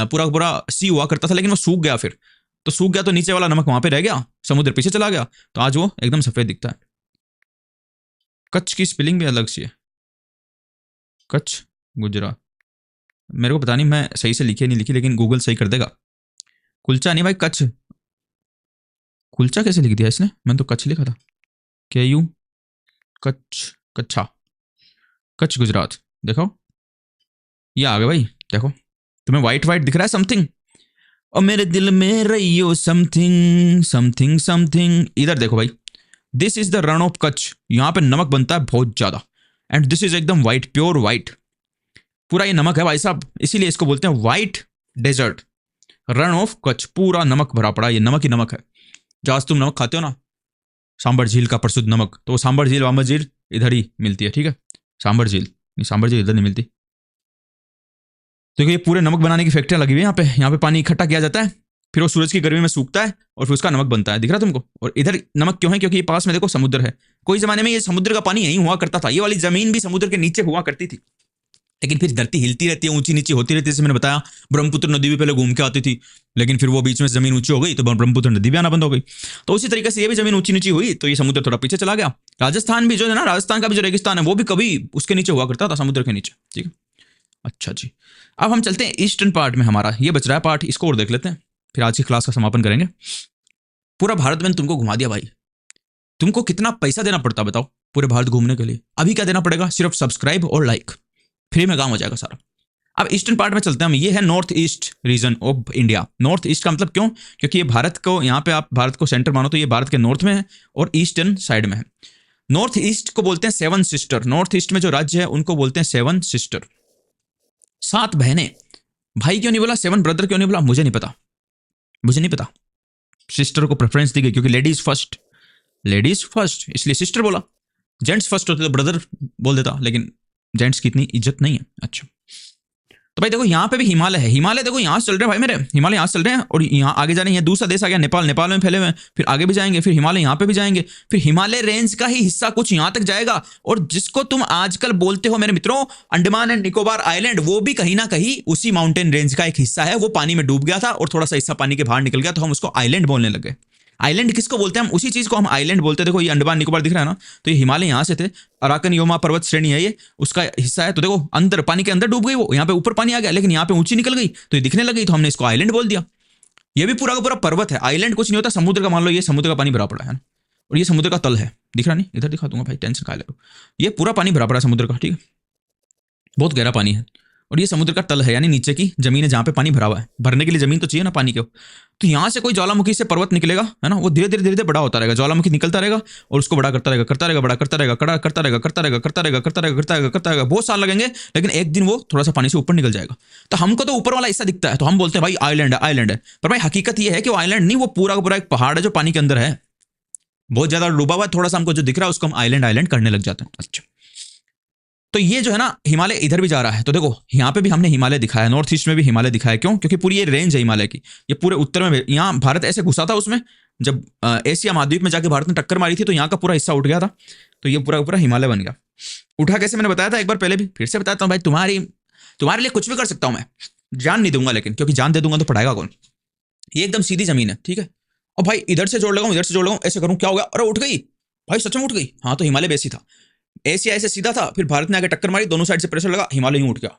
S1: पूरा पूरा सी हुआ करता था, लेकिन वो सूख गया। फिर तो सूख गया तो नीचे वाला नमक वहां पे रह गया, समुद्र पीछे चला गया, तो आज वो एकदम सफेद दिखता है। कच्छ की स्पेलिंग भी अलग सी है, कच्छ गुजरात। मेरे को पता नहीं मैं सही से लिखी नहीं लिखी, लेकिन गूगल सही कर देगा। कुलचा नहीं भाई, कच्छ। कुलचा कैसे लिख दिया इसने? मैंने तो कच्छ लिखा था। KU कच्छ, कच्छा, कच्छ गुजरात। देखो ये आ गया भाई। देखो तुम्हें व्हाइट व्हाइट दिख रहा है समथिंग, और मेरे दिल में रहियो समथिंग समथिंग समथिंग। इधर देखो भाई, this is the Rann of Kutch. यहां पे नमक बनता है बहुत ज्यादा, एंड दिस इज एकदम व्हाइट, प्योर व्हाइट। पूरा ये नमक है भाई साहब, इसीलिए इसको बोलते हैं white desert, Rann of Kutch. पूरा नमक भरा पड़ा, ये नमक ही नमक है। जहां तुम नमक खाते हो ना, सांबर झील का प्रसिद्ध नमक, तो वो सांबर झील वामर झील इधर ही मिलती है, ठीक है। सांबर झील नहीं, सांबर झील इधर नहीं मिलती। देखो ये पूरे नमक बनाने की फैक्ट्रियां लगी हुई है यहाँ पे पानी इकट्ठा किया जाता है, फिर वो सूरज की गर्मी में सूखता है, और फिर उसका नमक बनता है। दिख रहा तुमको? और इधर नमक क्यों है? क्योंकि ये पास में देखो समुद्र है। कोई जमाने में ये समुद्र का पानी यहीं हुआ करता था, ये वाली जमीन भी समुद्र के नीचे हुआ करती थी, लेकिन फिर धरती हिलती रहती है, ऊंची नीची होती रहती है। जैसे मैंने बताया, ब्रह्मपुत्र नदी भी पहले घूम के आती थी, लेकिन फिर वो बीच में जमीन ऊंची हो गई तो ब्रह्मपुत्र नदी भी आना बंद हो गई। तो उसी तरीके से ये भी जमीन ऊंची नीची हुई तो ये समुद्र थोड़ा पीछे चला गया। राजस्थान भी जो है ना, राजस्थान का भी जो रेगिस्तान है, वो भी कभी उसके नीचे हुआ करता था, समुद्र के नीचे, ठीक है। अच्छा जी, अब हम चलते हैं ईस्टर्न पार्ट में। हमारा ये बच रहा है पार्ट, इसको और देख लेते हैं, फिर आज की क्लास का समापन करेंगे। पूरा भारत मैंने तुमको घुमा दिया भाई। तुमको कितना पैसा देना पड़ता बताओ पूरे भारत घूमने के लिए? अभी क्या देना पड़ेगा? सिर्फ सब्सक्राइब और लाइक, फ्री में काम हो जाएगा सारा। अब ईस्टर्न पार्ट में चलते हैं हम। ये है north east region of India. North east का मतलब क्यों? क्योंकि ये भारत को, यहाँ पे आप भारत को सेंटर मानो तो ये भारत के नॉर्थ में है और ईस्टर्न साइड में है। नॉर्थ ईस्ट को बोलते हैं सेवन सिस्टर। नॉर्थ ईस्ट में जो राज्य है उनको बोलते हैं सेवन सिस्टर, 7 बहनें। भाई क्यों नहीं बोला? 7 ब्रदर क्यों नहीं बोला? मुझे नहीं पता, मुझे नहीं पता। सिस्टर को प्रेफरेंस दी गई क्योंकि लेडीज फर्स्ट, लेडीज फर्स्ट, इसलिए सिस्टर बोला। जेंट्स फर्स्ट होते तो ब्रदर बोल देता, लेकिन जेंट्स की इतनी इज्जत नहीं है। अच्छा, तो भाई देखो यहाँ पे भी हिमालय है। हिमालय देखो यहाँ से चल रहे हैं भाई मेरे, हिमालय यहाँ से चल रहे हैं और यहाँ आगे जा रहे हैं। दूसरा देश आ गया नेपाल, नेपाल में फैले हुए हैं, फिर आगे भी जाएंगे, फिर हिमालय यहाँ पे भी जाएंगे, फिर हिमालय रेंज का ही हिस्सा कुछ यहाँ तक जाएगा। और जिसको तुम आजकल बोलते हो मेरे मित्रों अंडमान एंड निकोबार आइलैंड, वो भी कहीं ना कहीं उसी माउंटेन रेंज का एक हिस्सा है। वो पानी में डूब गया था और थोड़ा सा हिस्सा पानी के बाहर निकल गया, तो हम उसको आइलैंड बोलने लगे। आइलैंड किसको बोलते हैं? हम उसी चीज को हम आइलैंड बोलते हैं। देखो ये अंडमान निकोबार दिख रहा है ना, तो ये हिमालय यहाँ से थे, अराकन योमा पर्वत श्रेणी है, ये उसका हिस्सा है। तो देखो अंदर पानी के अंदर डूब गई वो, यहाँ पे ऊपर पानी आ गया, लेकिन यहाँ पे ऊंची निकल गई तो ये दिखने लगी, तो हमने इसको आइलैंड बोल दिया। ये भी पूरा का पूरा पर्वत है। आइलैंड कुछ नहीं होता समुद्र का। मान लो ये समुद्र का पानी भरा पड़ा है ना, और ये समुद्र का तल है, दिख रहा नहीं? इधर दिखा दूंगा भाई, टेंशन खा ले। ये पूरा पानी भरा पड़ा है समुद्र का, ठीक है, बहुत गहरा पानी है। और ये समुद्र का तल है, यानी नीचे की जमीन है जहां पे पानी भरा हुआ है। भरने के लिए जमीन तो चाहिए ना पानी के। तो यहां से कोई ज्वालामुखी से पर्वत निकलेगा, है ना, वो धीरे धीरे धीरे धीरे बड़ा होता रहेगा। ज्वालामुखी निकलता रहेगा और उसको बड़ा करता रहेगा, करता रहेगा, बड़ा करता रहेगा, कड़ा करता रहेगा, करता रहेगा, करता रहेगा, करता रहेगा, करता रहेगा, करता रहेगा। बहुत साल लगेंगे, लेकिन एक दिन वो थोड़ा सा पानी से ऊपर निकल जाएगा। तो हमको तो ऊपर वाला हिस्सा दिखता है, तो हम बोलते हैं भाई आइलैंड है, आइलैंड है। पर भाई हकीकत ये है कि वो आइलैंड नहीं, वो पूरा का पूरा एक पहाड़ है जो पानी के अंदर है, बहुत ज्यादा डूबा हुआ है। थोड़ा सा हमको जो दिख रहा है उसको हम आइलैंड आइलैंड करने लग जाते हैं। अच्छा, तो ये जो है ना हिमालय इधर भी जा रहा है। तो देखो यहाँ पे भी हमने हिमालय दिखाया, नॉर्थ ईस्ट में भी हिमालय दिखाया। क्यों? क्योंकि पूरी ये रेंज है हिमालय की, ये पूरे उत्तर में। यहाँ भारत ऐसे घुसा था उसमें, जब एशिया महाद्वीप में जाके भारत ने टक्कर मारी थी, तो यहाँ का पूरा हिस्सा उठ गया था, तो ये पूरा पूरा हिमालय बन गया। उठा कैसे? मैंने बताया था एक बार पहले भी, फिर से बताता हूँ भाई। तुम्हारे लिए कुछ भी कर सकता हूँ मैं, जान नहीं दूंगा, लेकिन क्योंकि जान दे दूंगा तो पढ़ाएगा कौन? ये एकदम सीधी जमीन है, ठीक है। और भाई इधर से जोड़ लगाऊं, इधर से जोड़ लगाऊं, ऐसे करूं, क्या हो गया? अरे उठ गई भाई, सच में उठ गई। हाँ, तो हिमालय बेसी था। एशिया ऐसे सीधा था, फिर भारत ने आगे टक्कर मारी, दोनों साइड से प्रेशर लगा, हिमालय यूं उठ गया।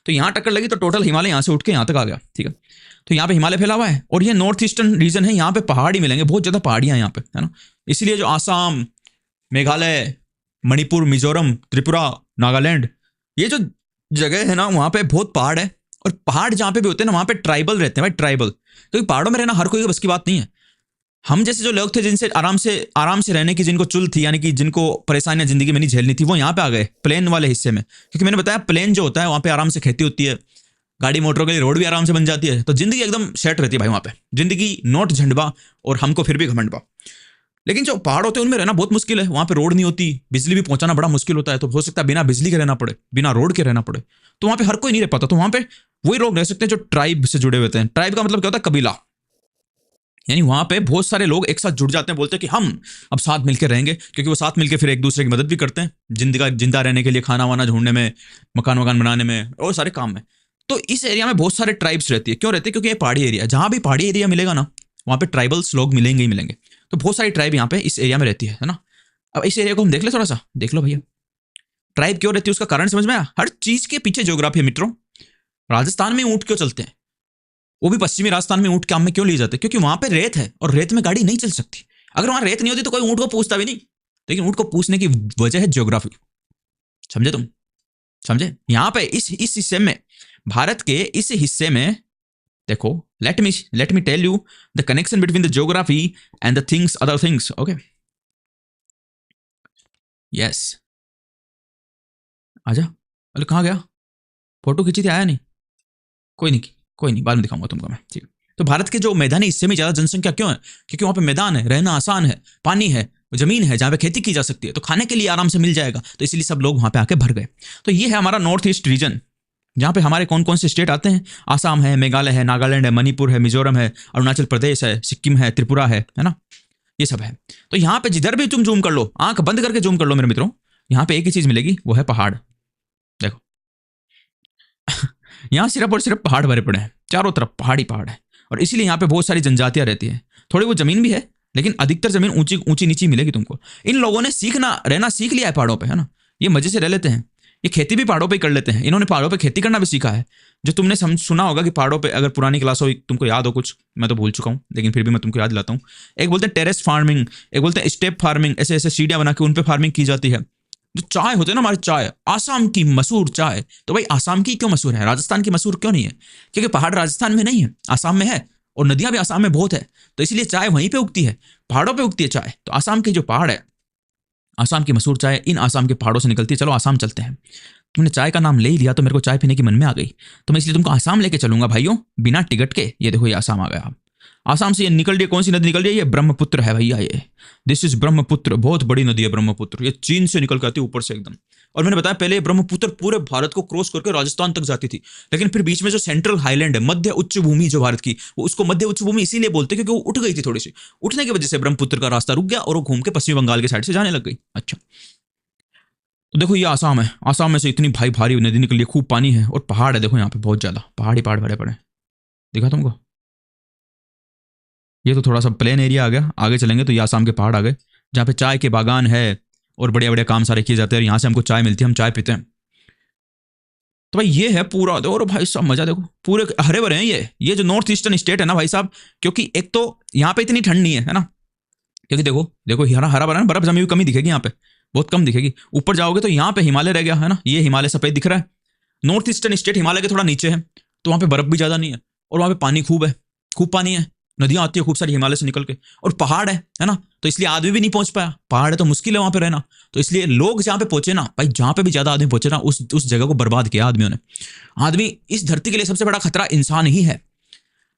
S1: तो यहाँ टक्कर लगी तो टोटल हिमालय यहाँ से उठ के यहाँ तक आ गया, ठीक है। तो यहाँ पे हिमालय फैला हुआ है और ये नॉर्थ ईस्टर्न रीजन है। यहाँ पे पहाड़ ही मिलेंगे, बहुत ज्यादा पहाड़ियां यहाँ पे, है ना। इसीलिए जो आसाम, मेघालय, मणिपुर, मिजोरम, त्रिपुरा, नागालैंड, ये जो जगह है ना, वहाँ पे बहुत पहाड़ है। और पहाड़ जहाँ पे भी होते हैं ना वहाँ पे ट्राइबल रहते हैं भाई, ट्राइबल। क्योंकि पहाड़ों में रहना हर कोई के बस की बात नहीं है। हम जैसे जो लोग थे जिनसे आराम से रहने की जिनको चुल थी, यानी कि जिनको परेशानियां जिंदगी में नहीं झेलनी थी, वो यहाँ पे आ गए प्लेन वाले हिस्से में। क्योंकि मैंने बताया प्लेन जो होता है वहाँ पे आराम से खेती होती है, गाड़ी मोटरों के लिए रोड भी आराम से बन जाती है, तो जिंदगी एकदम सेट रहती है भाई वहाँ पे। जिंदगी नोट झंडबा और हमको फिर भी घमंडबा। लेकिन जो पहाड़ होते हैं उनमें रहना बहुत मुश्किल है। वहाँ पे रोड नहीं होती, बिजली भी पहुंचाना बड़ा मुश्किल होता है। तो हो सकता है बिना बिजली के रहना पड़े, बिना रोड के रहना पड़े। तो वहाँ पे हर कोई नहीं रह पाता। तो वहाँ पे वही लोग रह सकते हैं जो ट्राइब से जुड़े हुए हैं। ट्राइब का मतलब क्या होता है? कबीला। यानी वहां पे बहुत सारे लोग एक साथ जुड़ जाते हैं, बोलते हैं कि हम अब साथ मिलकर रहेंगे। क्योंकि वो साथ मिलकर फिर एक दूसरे की मदद भी करते हैं जिंदा रहने के लिए, खाना वाना ढूंढने में, मकान वकान बनाने में और सारे काम में। तो इस एरिया में बहुत सारे ट्राइब्स रहती है। क्यों रहती है? क्योंकि ये पहाड़ी एरिया, जहां भी पहाड़ी एरिया मिलेगा ना वहां पे ट्राइबल्स लोग मिलेंगे ही मिलेंगे। तो बहुत सारी ट्राइब यहाँ पे इस एरिया में रहती है ना। अब इस एरिया को हम देख ले, थोड़ा सा देख लो भैया। ट्राइब क्यों रहती है उसका कारण समझ में आया? हर चीज के पीछे ज्योग्राफी है मित्रों। राजस्थान में ऊंट क्यों चलते हैं? वो भी पश्चिमी राजस्थान में ऊंट काम में क्यों लिए जाते हैं? क्योंकि वहां पे रेत है और रेत में गाड़ी नहीं चल सकती। अगर वहां रेत नहीं होती तो कोई ऊंट को पूछता भी नहीं। लेकिन ऊंट को पूछने की वजह है ज्योग्राफी। समझे तुम? समझे? यहां पे इस हिस्से में, भारत के इस हिस्से में देखो, let me tell you the connection between the geography and the things, other things. Okay, yes, आजा। अरे कहाँ गया? फोटो खींची थी, आया नहीं। कोई नहीं, कोई नहीं, बाद में दिखाऊंगा तुमको मैं, ठीक। तो भारत के जो मैदानी हिस्से में ज्यादा जनसंख्या क्यों है? क्योंकि वहां पे मैदान है, रहना आसान है, पानी है, जमीन है जहां पे खेती की जा सकती है, तो खाने के लिए आराम से मिल जाएगा। तो इसलिए सब लोग वहां पे आके भर गए। तो ये है हमारा नॉर्थ ईस्ट रीजन, जहां पे हमारे कौन कौन से स्टेट आते हैं? आसाम है, मेघालय है, नागालैंड है, मणिपुर है, मिजोरम है, अरुणाचल प्रदेश है, सिक्किम है, त्रिपुरा है ना। ये सब है। तो यहाँ पे जिधर भी तुम जूम कर लो, आंख बंद करके जूम कर लो मेरे मित्रों, यहाँ पे एक ही चीज मिलेगी, वो है पहाड़। देखो यहाँ सिर्फ और सिर्फ पहाड़ भरे पड़े हैं, चारों तरफ पहाड़ी पहाड़ है। और इसीलिए यहाँ पे बहुत सारी जनजातियां रहती है। थोड़ी वो जमीन भी है, लेकिन अधिकतर जमीन ऊंची ऊंची नीची मिलेगी तुमको। इन लोगों ने रहना सीख लिया है पहाड़ों पे, है ना। ये मजे से रह लेते हैं। ये खेती भी पहाड़ों पे कर लेते हैं। इन्होंने पहाड़ों पे खेती करना भी सीखा है। जो तुमने सुना होगा कि पहाड़ों पे, अगर पुरानी क्लास हो तुमको याद हो कुछ, मैं तो भूल चुका हूँ लेकिन फिर भी मैं तुमको याद दिलाता हूँ। एक बोलते हैं टेरेस फार्मिंग, एक बोलते हैं स्टेप फार्मिंग। ऐसे ऐसे सीढ़ियां बना के उन पे फार्मिंग की जाती है। जो चाय होते हैं ना हमारे, चाय, आसाम की मशहूर चाय। तो भाई आसाम की क्यों मशहूर है, राजस्थान की मशहूर क्यों नहीं है? क्योंकि पहाड़ राजस्थान में नहीं है, आसाम में है। और नदियां भी आसाम में बहुत है, तो इसलिए चाय वहीं पे उगती है, पहाड़ों पे उगती है चाय। तो आसाम के जो पहाड़ है, आसाम की मशहूर चाय इन आसाम के पहाड़ों से निकलती है। चलो आसाम चलते हैं। तुमने चाय का नाम ले ही लिया तो मेरे को चाय पीने की मन में आ गई। तो मैं इसलिए तुमको आसाम लेके चलूंगा भाइयों, बिना टिकट के। ये देखो, ये आसाम आ गया। आसाम से ये निकल रही है, कौन सी नदी निकल रही है? ये ब्रह्मपुत्र है भैया। ये दिस इज ब्रह्मपुत्र, बहुत बड़ी नदी है ब्रह्मपुत्र। ये चीन से निकल के आती है ऊपर से एकदम। और मैंने बताया पहले, ब्रह्मपुत्र पूरे भारत को क्रॉस करके राजस्थान तक जाती थी। लेकिन फिर बीच में जो सेंट्रल हाईलैंड है, मध्य उच्च भूमि जो भारत की, वो उसको मध्य उच्च भूमि इसीलिए बोलते हैं क्योंकि वो उठ गई थी थोड़ी सी। उठने की वजह से ब्रह्मपुत्र का रास्ता रुक गया और वो घूम के पश्चिम बंगाल के साइड से जाने लग गई। अच्छा, तो देखो ये आसाम है। आसाम में से इतनी भारी नदी निकली है, खूब पानी है और पहाड़ है। देखो यहाँ पे बहुत ज्यादा पहाड़ी पहाड़ भरे पड़े। दिखा तुमको? ये तो थोड़ा सा प्लेन एरिया आ गया। आगे चलेंगे तो ये आसाम के पहाड़ आ गए, जहाँ पे चाय के बागान है और बढ़िया बढ़िया काम सारे किए जाते हैं। यहाँ से हमको चाय मिलती है, हम चाय पीते हैं। तो भाई ये है पूरा। और भाई साहब मजा देखो, पूरे हरे भरे हैं ये जो नॉर्थ ईस्टर्न स्टेट है ना भाई साहब। क्योंकि एक तो यहाँ पे इतनी ठंड नहीं है ना। क्योंकि देखो देखो हरा हरा भरा, बर्फ जमी हुई कमी दिखेगी यहाँ पे, बहुत कम दिखेगी। ऊपर जाओगे तो यहाँ पे हिमालय रह गया है ना, ये हिमालय सफेद दिख रहा है। नॉर्थ ईस्टर्न स्टेट हिमालय के थोड़ा नीचे है, तो वहाँ पे बर्फ भी ज्यादा नहीं है और वहाँ पे पानी खूब है, खूब पानी है। नदियां आती है खूब सारी हिमालय से निकल के, और पहाड़ है ना। तो इसलिए आदमी भी नहीं पहुंच पाया। पहाड़ है तो मुश्किल है वहां पे रहना। तो इसलिए लोग जहां पे पहुंचे ना भाई, जहां पे भी ज्यादा आदमी पहुंचे ना, उस जगह को बर्बाद किया आदमियों ने। आदमी इस धरती के लिए सबसे बड़ा खतरा इंसान ही है।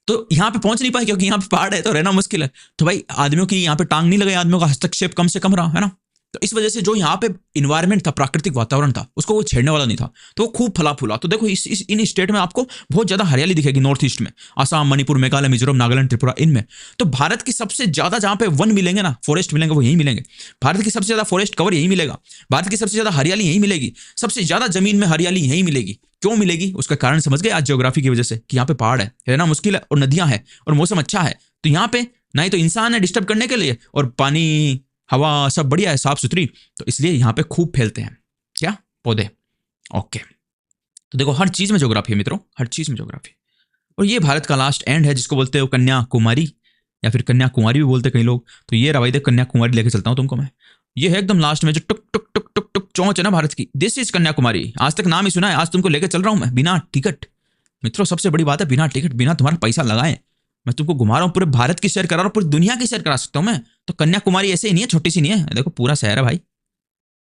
S1: तो यहाँ पे पहुंच नहीं पाए क्योंकि यहाँ पे पहाड़ है तो रहना मुश्किल है। तो भाई आदमियों की यहाँ पे टांग नहीं लगे, आदमियों का हस्तक्षेप कम से कम रहा, है ना। तो इस वजह से जो यहाँ पे इन्वायरमेंट था, प्राकृतिक वातावरण था, उसको वो छेड़ने वाला नहीं था, तो वो खूब फला फूला। तो देखो इन स्टेट में आपको बहुत ज्यादा हरियाली दिखेगी, नॉर्थ ईस्ट में, आसाम, मणिपुर, मेघालय, मिजोरम, नागालैंड, त्रिपुरा, इनमें। तो भारत की सबसे ज्यादा जहां पे वन मिलेंगे ना, फॉरेस्ट मिलेंगे, वो यही मिलेंगे। भारत की सबसे ज्यादा फॉरेस्ट कवर यही मिलेगा। भारत की सबसे ज्यादा हरियाली यही मिलेगी। सबसे ज्यादा जमीन में हरियाली यही मिलेगी। क्यों मिलेगी उसका कारण समझ गए आज ज्योग्राफी की वजह से, कि यहाँ पे पहाड़ है, रहना मुश्किल है, और नदियां हैं, और मौसम अच्छा है। तो यहाँ पे ना ही तो इंसान है डिस्टर्ब करने के लिए, और पानी हवा सब बढ़िया है, साफ सुथरी। तो इसलिए यहाँ पे खूब फैलते हैं क्या, पौधे। ओके, तो देखो हर चीज में ज्योग्राफी है मित्रों, हर चीज में ज्योग्राफी। और ये भारत का लास्ट एंड है, जिसको बोलते हो कन्याकुमारी, या फिर कन्याकुमारी भी बोलते कई लोग। तो ये रवाई देख, कन्याकुमारी लेके चलता हूँ तुमको मैं। ये है एकदम लास्ट में जो टुक टुक टुक टुक टुक चौंच है ना भारत की, दिस इज कन्याकुमारी। आज तक नाम ही सुना है, आज तुमको लेके चल रहा हूं मैं बिना टिकट। मित्रों सबसे बड़ी बात है, बिना टिकट, बिना तुम्हारा पैसा लगाए मैं तुमको घुमा रहा हूँ, पूरे भारत की सैर करा रहा हूँ, पूरी दुनिया की सैर करा सकता हूँ मैं। तो कन्याकुमारी ऐसे ही नहीं है, छोटी सी नहीं है, देखो पूरा शहर है भाई,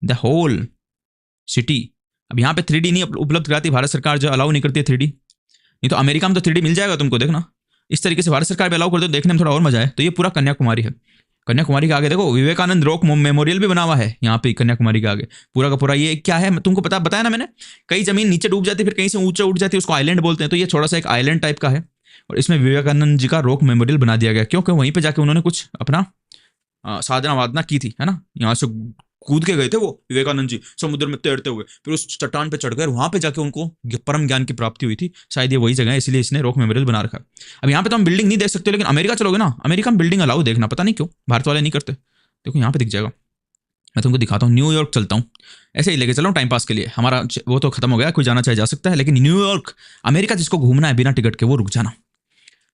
S1: द होल सिटी। अब यहाँ पे 3D नहीं उपलब्ध कराती भारत सरकार, जो अलाउ नहीं करती है 3D। नहीं तो अमेरिका में तो 3D मिल जाएगा तुमको, देखना इस तरीके से भारत सरकार भी अलाउ कर दो, देखने में थोड़ा और मजा है। तो ये पूरा कन्याकुमारी है। कन्याकुमारी के आगे देखो विवेकानंद रॉक मेमोरियल भी बना हुआ है यहाँ पे कन्याकुमारी के आगे। पूरा का पूरा ये क्या है तुमको बताया ना मैंने, कई जमीन नीचे डूब जाती है, फिर कहीं से ऊंचे उठ जाती है, उसको आइलैंड बोलते हैं। तो ये थोड़ा सा एक आइलैंड टाइप का है, और इसमें विवेकानंद जी का रॉक मेमोरियल बना दिया गया, क्योंकि वहीं पे जाके उन्होंने कुछ अपना साधना वादना की थी, है ना। यहाँ से कूद के गए थे वो विवेकानंद जी समुद्र में तैरते हुए, फिर उस चट्टान पे चढ़ गए, वहां पे जाके उनको परम ज्ञान की प्राप्ति हुई थी। शायद ये वही जगह है, इसलिए इसने रॉक मेमोरियल बना रखा है। अब यहाँ पे तो हम बिल्डिंग नहीं देख सकते, लेकिन अमेरिका चलोगे ना, अमेरिका में बिल्डिंग अलाउ देखना, पता नहीं क्यों भारत वाले नहीं करते। देखो यहाँ पे दिख जाएगा, मैं तुमको दिखाता हूँ। न्यूयॉर्क चलता हूँ, ऐसे ही लेके चला हूँ टाइम पास के लिए, हमारा वो तो खत्म हो गया, कोई जाना चाहे जा सकता है, लेकिन न्यूयॉर्क अमेरिका जिसको घूमना है बिना टिकट के वो रुक जाना,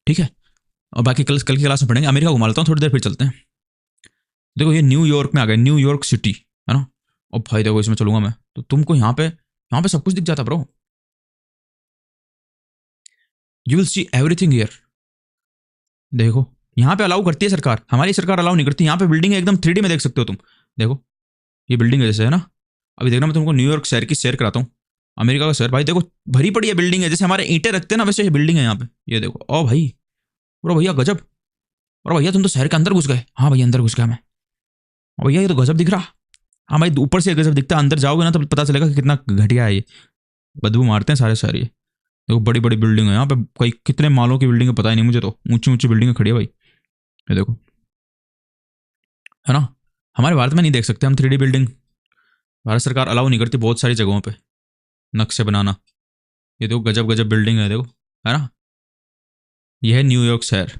S1: ठीक है। और बाकी कल की क्लास में पढ़ेंगे। अमेरिका घुमा लेता हूँ थोड़ी देर, फिर चलते हैं। देखो ये न्यूयॉर्क में आ गए, न्यूयॉर्क सिटी, है ना। और भाई देखो इसमें चलूंगा मैं तो तुमको यहाँ पे सब कुछ दिख जाता bro. You will see everything here. देखो यहाँ पे अलाउ करती है सरकार, हमारी सरकार अलाउ नहीं करती। यहाँ पे बिल्डिंग एकदम 3D में देख सकते हो तुम। देखो ये बिल्डिंग है जैसे, है ना। अभी देखना मैं तुमको न्यूयॉर्क शहर की सैर कराता हूँ, अमेरिका का शहर। भाई देखो भरी पड़ी है बिल्डिंग है, जैसे हमारे ईंटें रखते हैं ना, वैसे ये बिल्डिंग है यहाँ पे। ये देखो ओ भाई, ब्रो भैया गजब। और भैया तुम तो शहर के अंदर घुस गए। हाँ भैया अंदर घुस गया मैं। और भैया ये तो गजब दिख रहा। हाँ भाई ऊपर से गजब दिखता है, अंदर जाओगे ना तो पता चलेगा कि कितना घटिया है ये। बदबू मारते हैं सारे शहर ये। देखो बड़ी बड़ी बिल्डिंग है यहाँ पे, कई कितने मालों की बिल्डिंग है पता ही नहीं मुझे, तो ऊंची ऊंची बिल्डिंग खड़ी है भाई। ये देखो, है ना। हमारे भारत में नहीं देख सकते हम 3D बिल्डिंग, भारत सरकार अलाउ नहीं करती बहुत सारी जगहों पे नक्शे बनाना। ये देखो गजब गजब बिल्डिंग है, देखो, है ना। ये है न्यूयॉर्क शहर,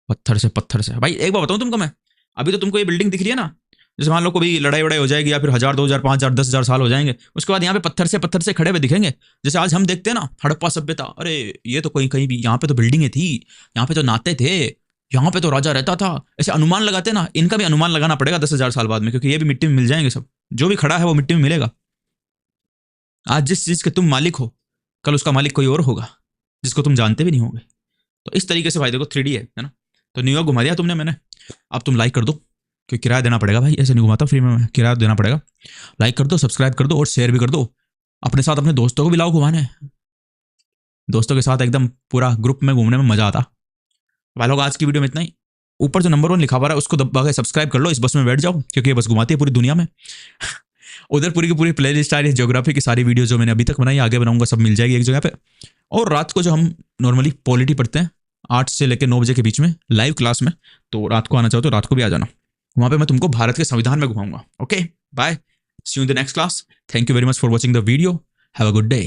S1: पत्थर से भाई। एक बार बताऊं तुमको मैं, अभी तो तुमको ये बिल्डिंग दिख रही है ना, जैसे मान लो कभी लड़ाई वड़ाई हो जाएगी, या फिर 1000 2000 5000 10,000 साल हो जाएंगे, उसके बाद यहाँ पे पत्थर से खड़े हुए दिखेंगे। जैसे आज हम देखते हैं ना हड़प्पा सभ्यता, अरे ये तो कहीं कहीं भी यहाँ पे तो बिल्डिंगें थी, यहाँ पे तो नाते थे, यहाँ पे तो राजा रहता था। ऐसे अनुमान लगाते ना, इनका भी अनुमान लगाना पड़ेगा 10,000 साल बाद में, क्योंकि ये भी मिट्टी में मिल जाएंगे सब। जो भी खड़ा है वो मिट्टी में मिलेगा। आज जिस चीज के तुम मालिक हो, कल उसका मालिक कोई और होगा जिसको तुम जानते भी नहीं होगे। तो इस तरीके से भाई देखो 3D है ना। तो न्यूयॉर्क घुमा दिया तुमने मैंने। अब तुम लाइक कर दो, क्योंकि किराया देना पड़ेगा भाई, ऐसे नहीं घुमाता फ्री में, किराया देना पड़ेगा। लाइक कर दो, सब्सक्राइब कर दो और शेयर भी कर दो। अपने साथ अपने दोस्तों को भी लाओ घुमाने, दोस्तों के साथ एकदम पूरा ग्रुप में घूमने में मजा आता। भाई लोग आज की वीडियो में इतना ही। ऊपर जो नंबर 1 लिखा हुआ है उसको दबा के सब्सक्राइब कर लो, इस बस में बैठ जाओ, क्योंकि ये बस घुमाती है पूरी दुनिया में। उधर पूरी की पूरी प्ले लिस्ट आ रही है, ज्योग्राफी की सारी वीडियो जो मैंने अभी तक बनाई, आगे बनाऊंगा, सब मिल जाएगी एक जगह पे। और रात को जो हम नॉर्मली पॉलिटी पढ़ते हैं 8 से लेकर 9 बजे के बीच में लाइव क्लास में, तो रात को आना चाहो तो रात को भी आ जाना। वहां पे मैं तुमको भारत के संविधान में घुमाऊंगा। Okay bye, see you in the next class. Thank you very much for watching the video. Have a good day.